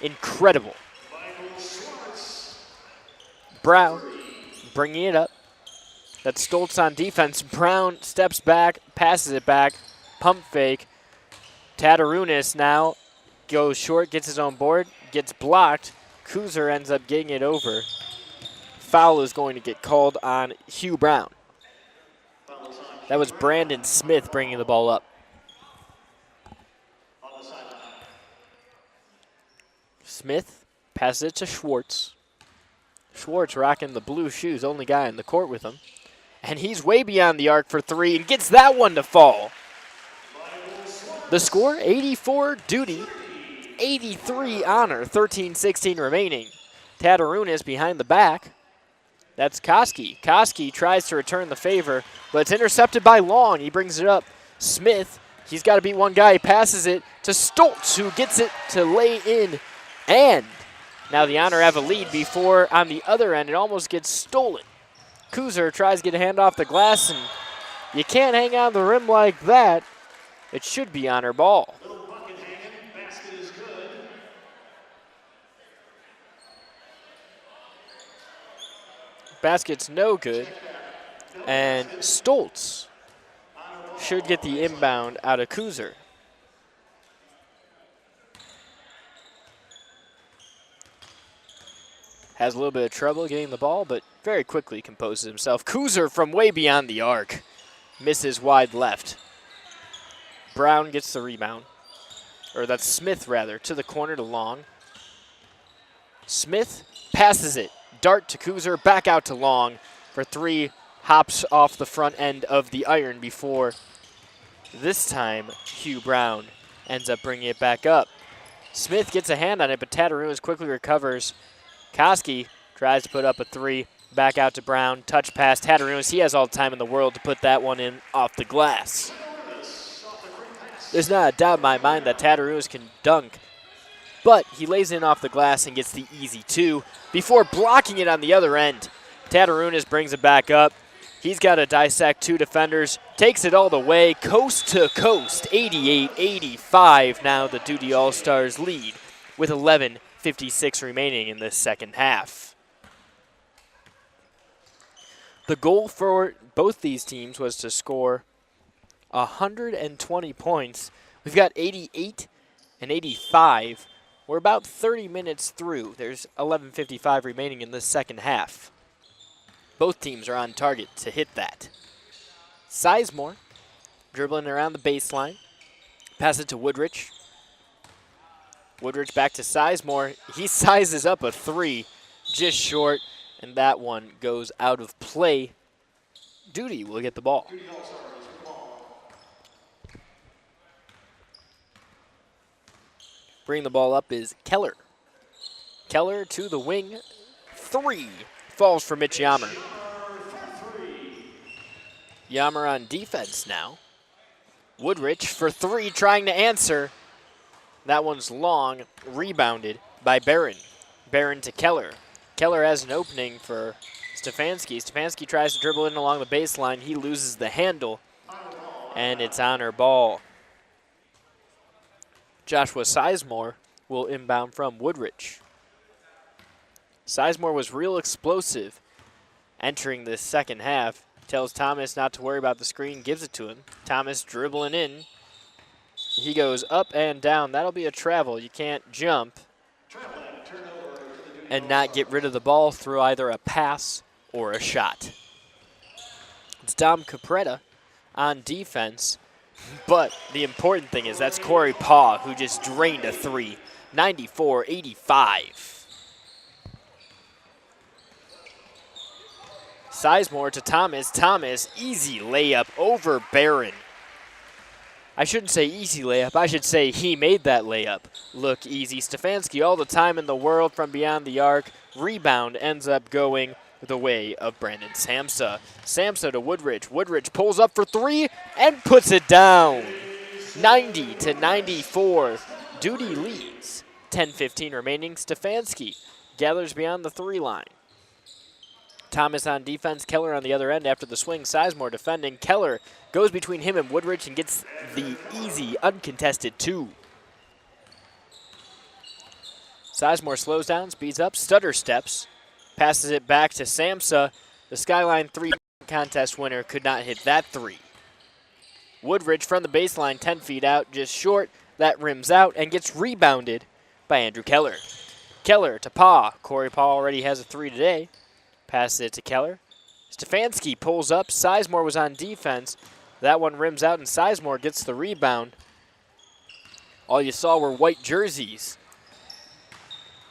Incredible. Brown bringing it up. That's Stoltz on defense. Brown steps back, passes it back. Pump fake. Tatarunas now goes short, gets his own board, gets blocked. Kuzer ends up getting it over. Foul is going to get called on Hugh Brown. That was Brandon Smith bringing the ball up. Smith passes it to Schwartz. Schwartz rocking the blue shoes, only guy in the court with him. And he's way beyond the arc for 3 and gets that one to fall. The score, 84 Duty, 83 Honor, 13-16 remaining. Tatarunas behind the back. That's Koski. Koski tries to return the favor, but it's intercepted by Long. He brings it up. Smith, he's got to beat one guy. He passes it to Stoltz, who gets it to lay in. And now the Honor have a lead before on the other end it almost gets stolen. Kuzer tries to get a hand off the glass, and you can't hang on the rim like that. It should be Honor ball. Basket's no good, and Stoltz should get the inbound out of Kuzer. Has a little bit of trouble getting the ball, but very quickly composes himself. Kuzer from way beyond the arc. Misses wide left. Brown gets the rebound. or that's Smith rather, to the corner to Long. Smith passes it. Dart to Kuzer, back out to Long for 3. Hops off the front end of the iron before this time Hugh Brown ends up bringing it back up. Smith gets a hand on it, but Tatarunas quickly recovers. Koski tries to put up a 3. Back out to Brown. Touch pass. Tatarunas, he has all the time in the world to put that one in off the glass. There's not a doubt in my mind that Tatarunas can dunk, but he lays in off the glass and gets the easy 2 before blocking it on the other end. Tatarunas brings it back up. He's got to dissect 2 defenders, takes it all the way, coast to coast, 88-85. Now the Duty All-Stars lead with 11:56 remaining in this second half. The goal for both these teams was to score 120 points. We've got 88 and 85. We're about 30 minutes through. There's 11:55 remaining in this second half. Both teams are on target to hit that. Sizemore dribbling around the baseline. Pass it to Woodrich. Woodrich back to Sizemore. He sizes up a 3, just short, and that one goes out of play. Duty will get the ball. Bringing the ball up is Keller. Keller to the wing. 3. Falls for Mitch Yammer. Yammer on defense now. Woodrich for 3, trying to answer. That one's long, rebounded by Barron. Barron to Keller. Keller has an opening for Stefanski. Stefanski tries to dribble in along the baseline. He loses the handle, and it's honor ball. Joshua Sizemore will inbound from Woodrich. Sizemore was real explosive entering this second half. Tells Thomas not to worry about the screen, gives it to him. Thomas dribbling in. He goes up and down. That'll be a travel. You can't jump and not get rid of the ball through either a pass or a shot. It's Dom Capretta on defense, but the important thing is that's Corey Paw, who just drained a 3, 94-85. Sizemore to Thomas. Thomas, easy layup over Barron. I shouldn't say easy layup. I should say he made that layup look easy. Stefanski all the time in the world from beyond the arc. Rebound ends up going the way of Brandon Samsa. Samsa to Woodrich. Woodrich pulls up for 3 and puts it down. 90-94. Duty leads. 10:15 remaining. Stefanski gathers beyond the 3 line. Thomas on defense, Keller on the other end after the swing. Sizemore defending. Keller goes between him and Woodrich and gets the easy, uncontested 2. Sizemore slows down, speeds up, stutter steps, passes it back to Samsa. The Skyline 3 contest winner could not hit that 3. Woodrich from the baseline, 10 feet out, just short. That rims out and gets rebounded by Andrew Keller. Keller to Paw. Corey Paw already has a 3 today. Passes it to Keller. Stefanski pulls up. Sizemore was on defense. That one rims out, and Sizemore gets the rebound. All you saw were white jerseys.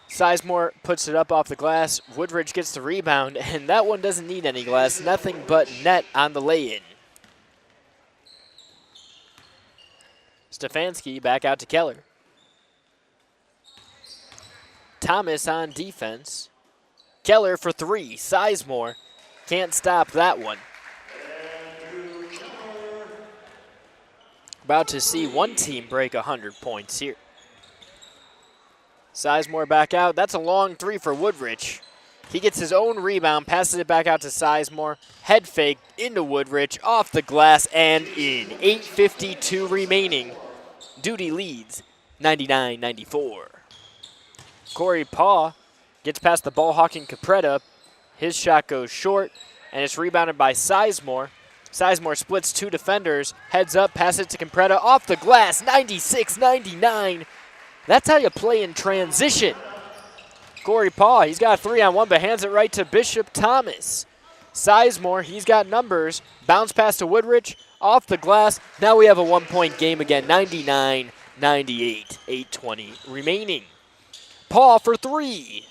Sizemore puts it up off the glass. Woodrich gets the rebound, and that one doesn't need any glass. Nothing but net on the lay-in. Stefanski back out to Keller. Thomas on defense. Keller for 3. Sizemore can't stop that one. About to see one team break 100 points here. Sizemore back out. That's a long 3 for Woodrich. He gets his own rebound, passes it back out to Sizemore. Head fake into Woodrich, off the glass and in. 8:52 remaining. Duty leads 99-94. Corey Paw gets past the ball-hawking Capretta. His shot goes short, and it's rebounded by Sizemore. Sizemore splits 2 defenders, heads up, passes it to Capretta, off the glass, 96-99. That's how you play in transition. Corey Paw, he's got a 3-on-1, but hands it right to Bishop Thomas. Sizemore, he's got numbers. Bounce pass to Woodrich, off the glass. Now we have a 1-point game again, 99-94. 98, 8:20 remaining. Paul for three.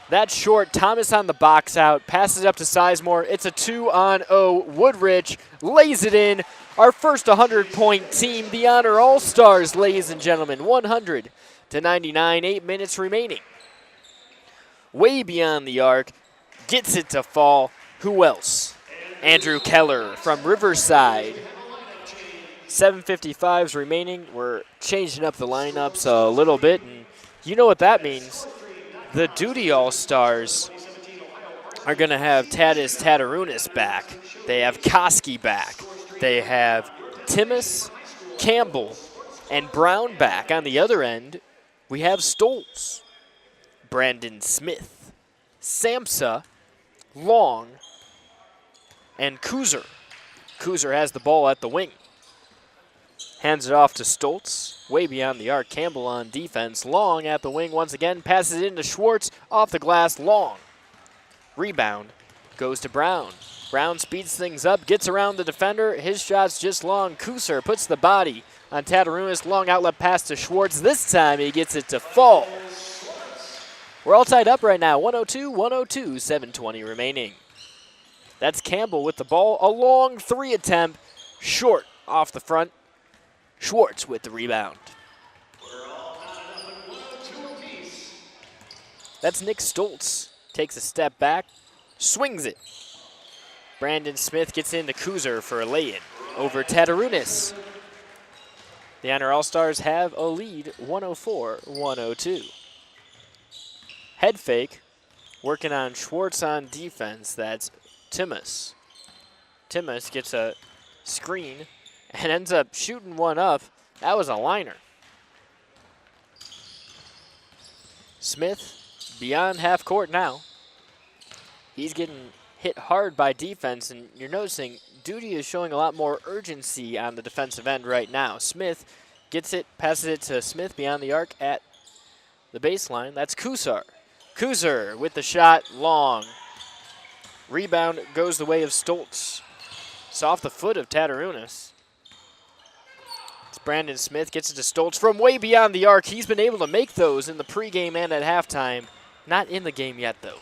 That's short. Thomas on the box out. Passes up to Sizemore. It's a 2-on-0. Woodrich lays it in. Our first 100-point team, the Honor All-Stars, ladies and gentlemen. 100 to 99, 8 minutes remaining. Way beyond the arc. Gets it to fall. Who else? Andrew Keller from Riverside. 7:55s remaining. We're changing up the lineups a little bit, and you know what that means. The Duty All-Stars are going to have Tadas Tatarunas back. They have Koski back. They have Timmis, Campbell, and Brown back. On the other end, we have Stoltz, Brandon Smith, Samsa, Long, and Kuzer. Kuzer has the ball at the wing. Hands it off to Stoltz, way beyond the arc. Campbell on defense. Long at the wing once again. Passes it into Schwartz, off the glass. Long. Rebound goes to Brown. Brown speeds things up, gets around the defender. His shot's just long. Kuser puts the body on Tatarunas. Long outlet pass to Schwartz. This time he gets it to fall. We're all tied up right now. 102, 7:20 remaining. That's Campbell with the ball. A long three attempt. Short off the front. Schwartz with the rebound. That's Nick Stoltz. Takes a step back, swings it. Brandon Smith gets into Kuzer for a lay-in over Tatarunas. The Honor All-Stars have a lead, 104-102. Head fake, working on Schwartz on defense. That's Timmis. Timmis gets a screen and ends up shooting one up. That was a liner. Smith beyond half court now. He's getting hit hard by defense, and you're noticing Duty is showing a lot more urgency on the defensive end right now. Smith gets it, passes it to Smith beyond the arc at the baseline. That's Kusar. Kuzer with the shot, long. Rebound goes the way of Stoltz. It's off the foot of Tatarunas. Brandon Smith gets it to Stoltz from way beyond the arc. He's been able to make those in the pregame and at halftime. Not in the game yet, though.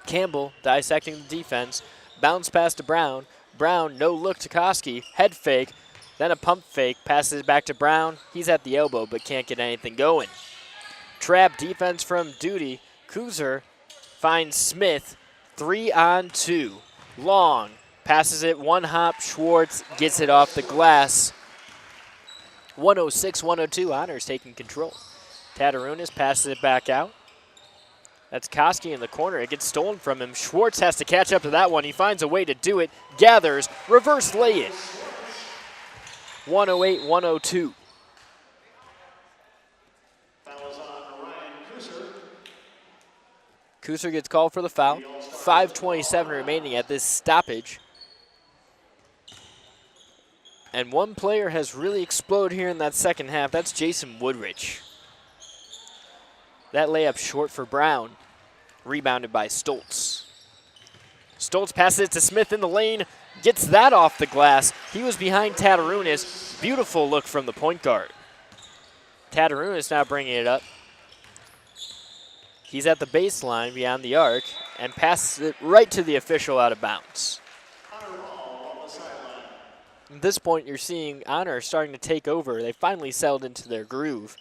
Campbell dissecting the defense. Bounce pass to Brown. Brown, no look to Koski. Head fake, then a pump fake. Passes it back to Brown. He's at the elbow but can't get anything going. Trap defense from Duty. Kuzer finds Smith. 3-on-2. Long. Passes it, one hop. Schwartz gets it off the glass. 106-102, Honors taking control. Tatarunas passes it back out. That's Koski in the corner. It gets stolen from him. Schwartz has to catch up to that one. He finds a way to do it. Gathers, reverse lay-in. 108-102. Kuser gets called for the foul. 5:27 remaining at this stoppage. And one player has really exploded here in that second half. That's Jason Woodrich. That layup short for Brown. Rebounded by Stoltz. Stoltz passes it to Smith in the lane. Gets that off the glass. He was behind Tatarunas. Beautiful look from the point guard. Tatarunas now bringing it up. He's at the baseline beyond the arc and passes it right to the official out of bounds. At this point, you're seeing Honor starting to take over. They finally settled into their groove.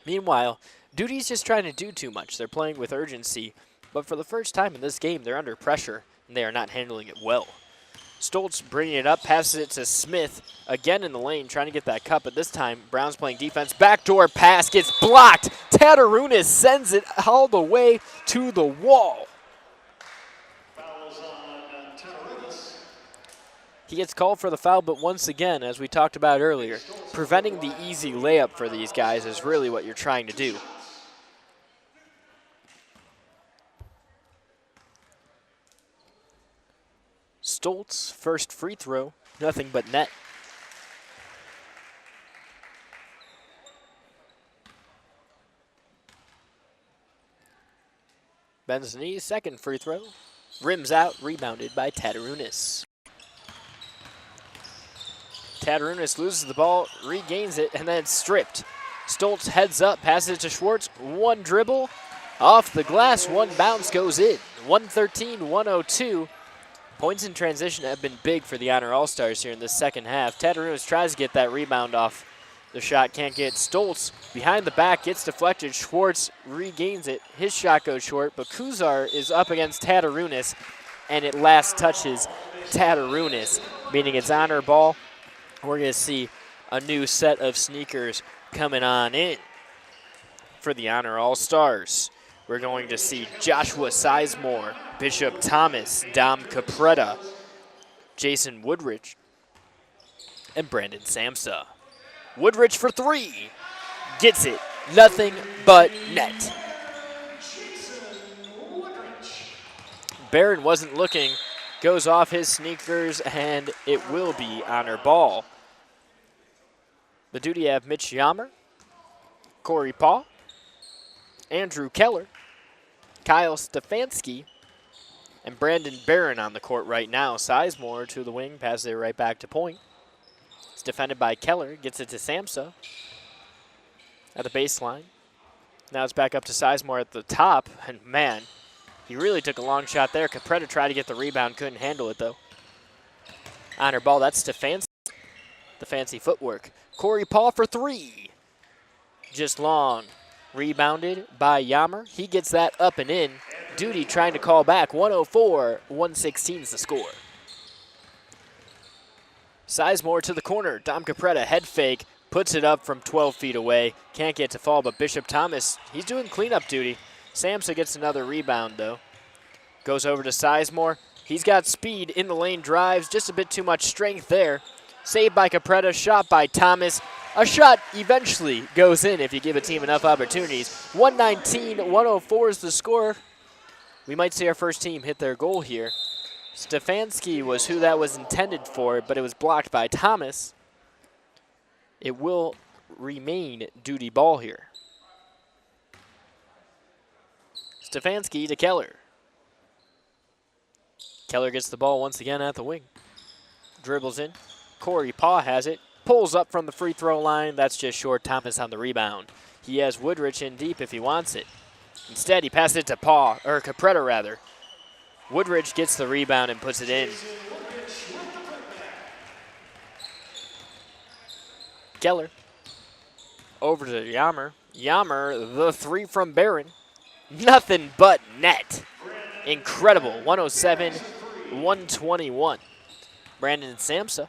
Meanwhile, Duty's just trying to do too much. They're playing with urgency, but for the first time in this game, they're under pressure, and they are not handling it well. Stoltz bringing it up, passes it to Smith, again in the lane, trying to get that cut, but this time, Brown's playing defense. Backdoor pass gets blocked. Tatarunas sends it all the way to the wall. He gets called for the foul, but once again, as we talked about earlier, preventing the easy layup for these guys is really what you're trying to do. Stoltz, first free throw, nothing but net. Bends the knees, second free throw. Rims out, rebounded by Tatarunas. Tatarunas loses the ball, regains it, and then it's stripped. Stoltz heads up, passes it to Schwartz. One dribble, off the glass, one bounce goes in. 113-102. Points in transition have been big for the Honor All-Stars here in the second half. Tatarunas tries to get that rebound off the shot, can't get. Stoltz behind the back, gets deflected. Schwartz regains it. His shot goes short, but Kuzar is up against Tatarunas, and it last touches Tatarunas, meaning it's Honor ball. We're going to see a new set of sneakers coming on in for the Honor All-Stars. We're going to see Joshua Sizemore, Bishop Thomas, Dom Capretta, Jason Woodridge, and Brandon Samsa. Woodridge for three. Gets it. Nothing but net. Barron wasn't looking. Goes off his sneakers, and it will be Honor ball. The duty have Mitch Yammer, Corey Paw, Andrew Keller, Kyle Stefanski, and Brandon Barron on the court right now. Sizemore to the wing, passes it right back to point. It's defended by Keller, gets it to Samsa at the baseline. Now it's back up to Sizemore at the top, and man, he really took a long shot there. Capretta tried to get the rebound, couldn't handle it though. Honor ball, that's Stefanski. The fancy footwork. Corey Paul for three. Just long. Rebounded by Yammer. He gets that up and in. Duty trying to call back. 104-116 is the score. Sizemore to the corner. Dom Capretta head fake. Puts it up from 12 feet away. Can't get to fall, but Bishop Thomas, he's doing cleanup duty. Samsa gets another rebound, though. Goes over to Sizemore. He's got speed in the lane, drives. Just a bit too much strength there. Saved by Capretta, shot by Thomas. A shot eventually goes in if you give a team enough opportunities. 119-104 is the score. We might see our first team hit their goal here. Stefanski was who that was intended for, but it was blocked by Thomas. It will remain duty ball here. Stefanski to Keller. Keller gets the ball once again at the wing. Dribbles in. Corey Paw has it. Pulls up from the free throw line. That's just short. Thomas on the rebound. He has Woodridge in deep if he wants it. Instead, he passes it to Capretta rather. Woodridge gets the rebound and puts it in. Keller over to Yammer. Yammer, the three from Barron. Nothing but net. Incredible. 107-121. Brandon Samsa.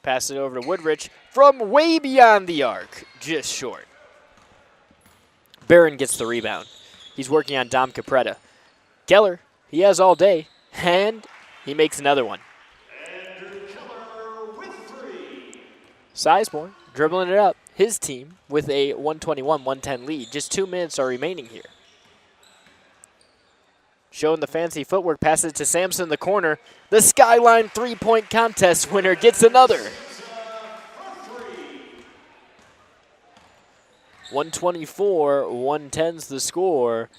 Pass it over to Woodridge from way beyond the arc. Just short. Barron gets the rebound. He's working on Dom Capretta. Keller, he has all day, and he makes another one. Sizemore dribbling it up. His team with a 121-110 lead. Just 2 minutes are remaining here. Showing the fancy footwork, passes it to Samson in the corner. The Skyline three-point contest winner gets another. 124-110's the score.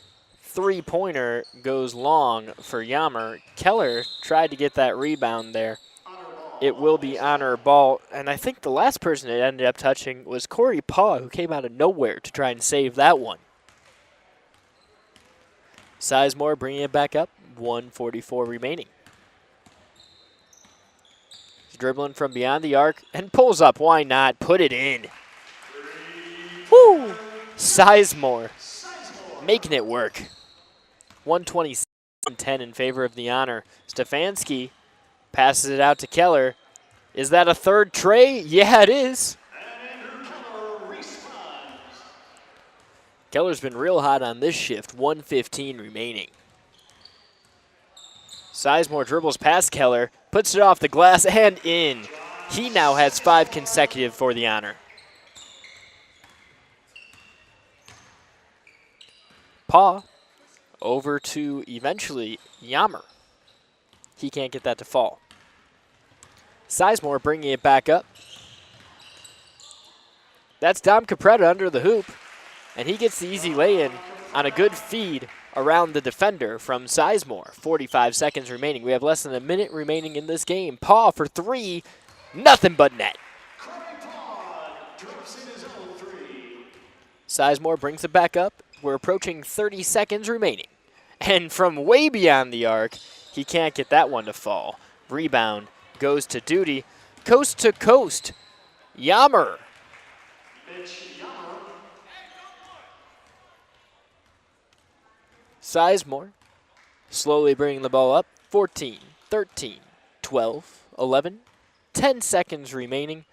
Three-pointer goes long for Yammer. Keller tried to get that rebound there. It will be Honor ball. And I think the last person it ended up touching was Corey Paw, who came out of nowhere to try and save that one. Sizemore bringing it back up. 1:44 remaining. He's dribbling from beyond the arc and pulls up. Why not? Put it in. Woo! Sizemore making it work. 127-10 in favor of the Honor. Stefanski passes it out to Keller. Is that a third tray? Yeah, it is. Keller's been real hot on this shift. 1:15 remaining. Sizemore dribbles past Keller, puts it off the glass and in. He now has 5 consecutive for the Honor. Paw over to eventually Yammer. He can't get that to fall. Sizemore bringing it back up. That's Dom Capretta under the hoop. And he gets the easy lay-in on a good feed around the defender from Sizemore. 45 seconds remaining. We have less than a minute remaining in this game. Paw for three. Nothing but net. Corey Todd drops in his own 3. Sizemore brings it back up. We're approaching 30 seconds remaining. And from way beyond the arc, he can't get that one to fall. Rebound goes to Duty. Coast to coast. Yammer. Sizemore slowly bringing the ball up. 14, 13, 12, 11, 10 seconds remaining.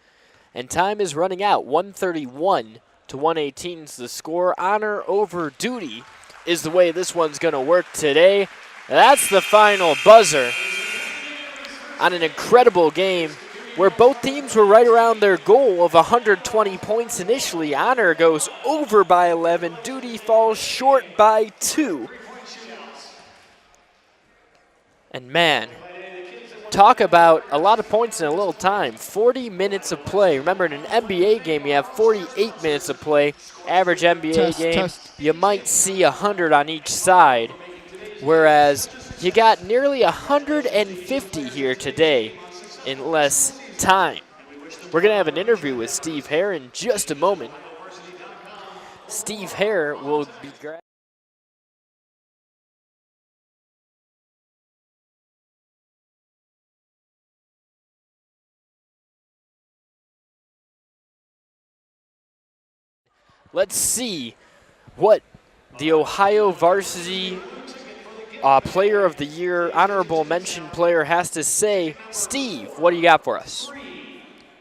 And time is running out. 131 to 118 is the score. Honor over Duty is the way this one's going to work today. That's the final buzzer on an incredible game where both teams were right around their goal of 120 points initially. Honor goes over by 11. Duty falls short by 2. And man, talk about a lot of points in a little time. 40 minutes of play. Remember, in an NBA game, you have 48 minutes of play. Average NBA game, you might see 100 on each side. Whereas you got nearly 150 here today in less time. We're going to have an interview with Steve Hare in just a moment. Steve Hare will be Let's see what the Ohio Varsity Player of the Year, honorable mention player has to say. Steve, what do you got for us?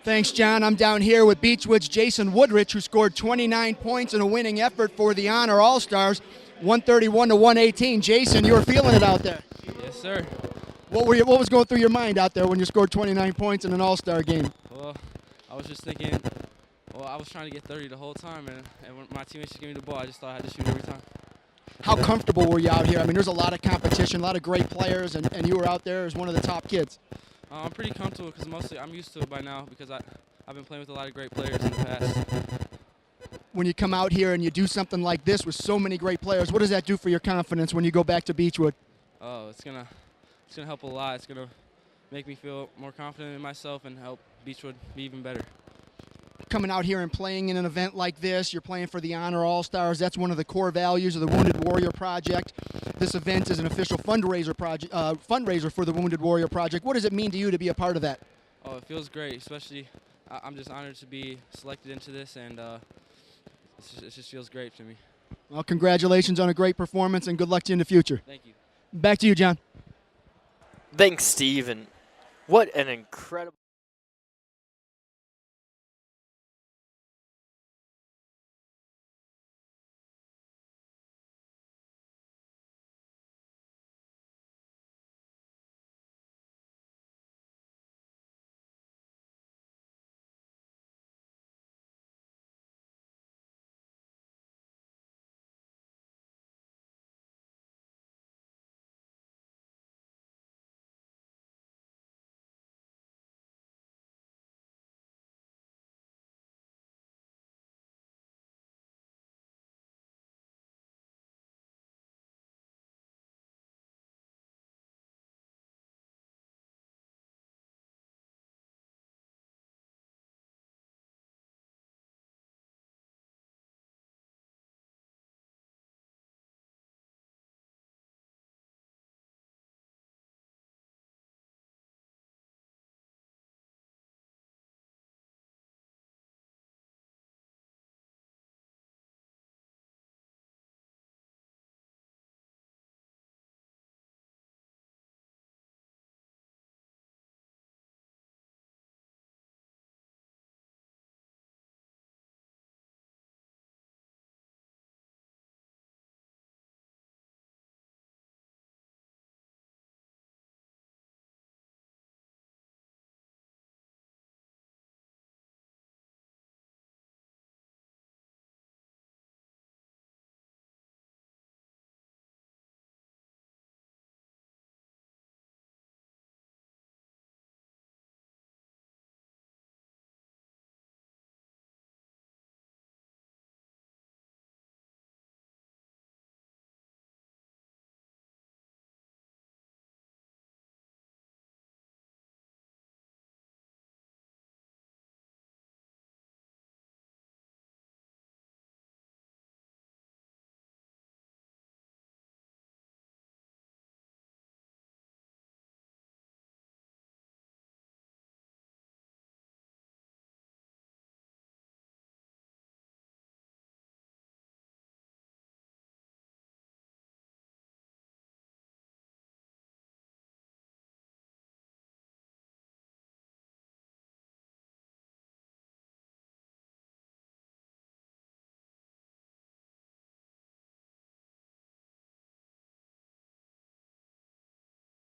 Thanks, John. I'm down here with Beechwood's Jason Woodrich, who scored 29 points in a winning effort for the Honor All-Stars, 131 to 118. Jason, you were feeling it out there. Yes, sir. What was going through your mind out there when you scored 29 points in an All-Star game? Well, I was just thinking, I was trying to get 30 the whole time, and when my teammates just gave me the ball, I just thought I had to shoot every time. How comfortable were you out here? I mean, there's a lot of competition, a lot of great players, and you were out there as one of the top kids. I'm pretty comfortable because mostly I'm used to it by now because I've been playing with a lot of great players in the past. When you come out here and you do something like this with so many great players, what does that do for your confidence when you go back to Beechwood? Oh, it's gonna help a lot. It's gonna make me feel more confident in myself and help Beechwood be even better. Coming out here and playing in an event like this, you're playing for the Honor All-Stars. That's one of the core values of the Wounded Warrior Project. This event is an official fundraiser for the Wounded Warrior Project. What does it mean to you to be a part of that? Oh, it feels great, especially I'm just honored to be selected into this, and it just feels great to me. Well, congratulations on a great performance, and good luck to you in the future. Thank you. Back to you, John. Thanks, Steve. And what an incredible...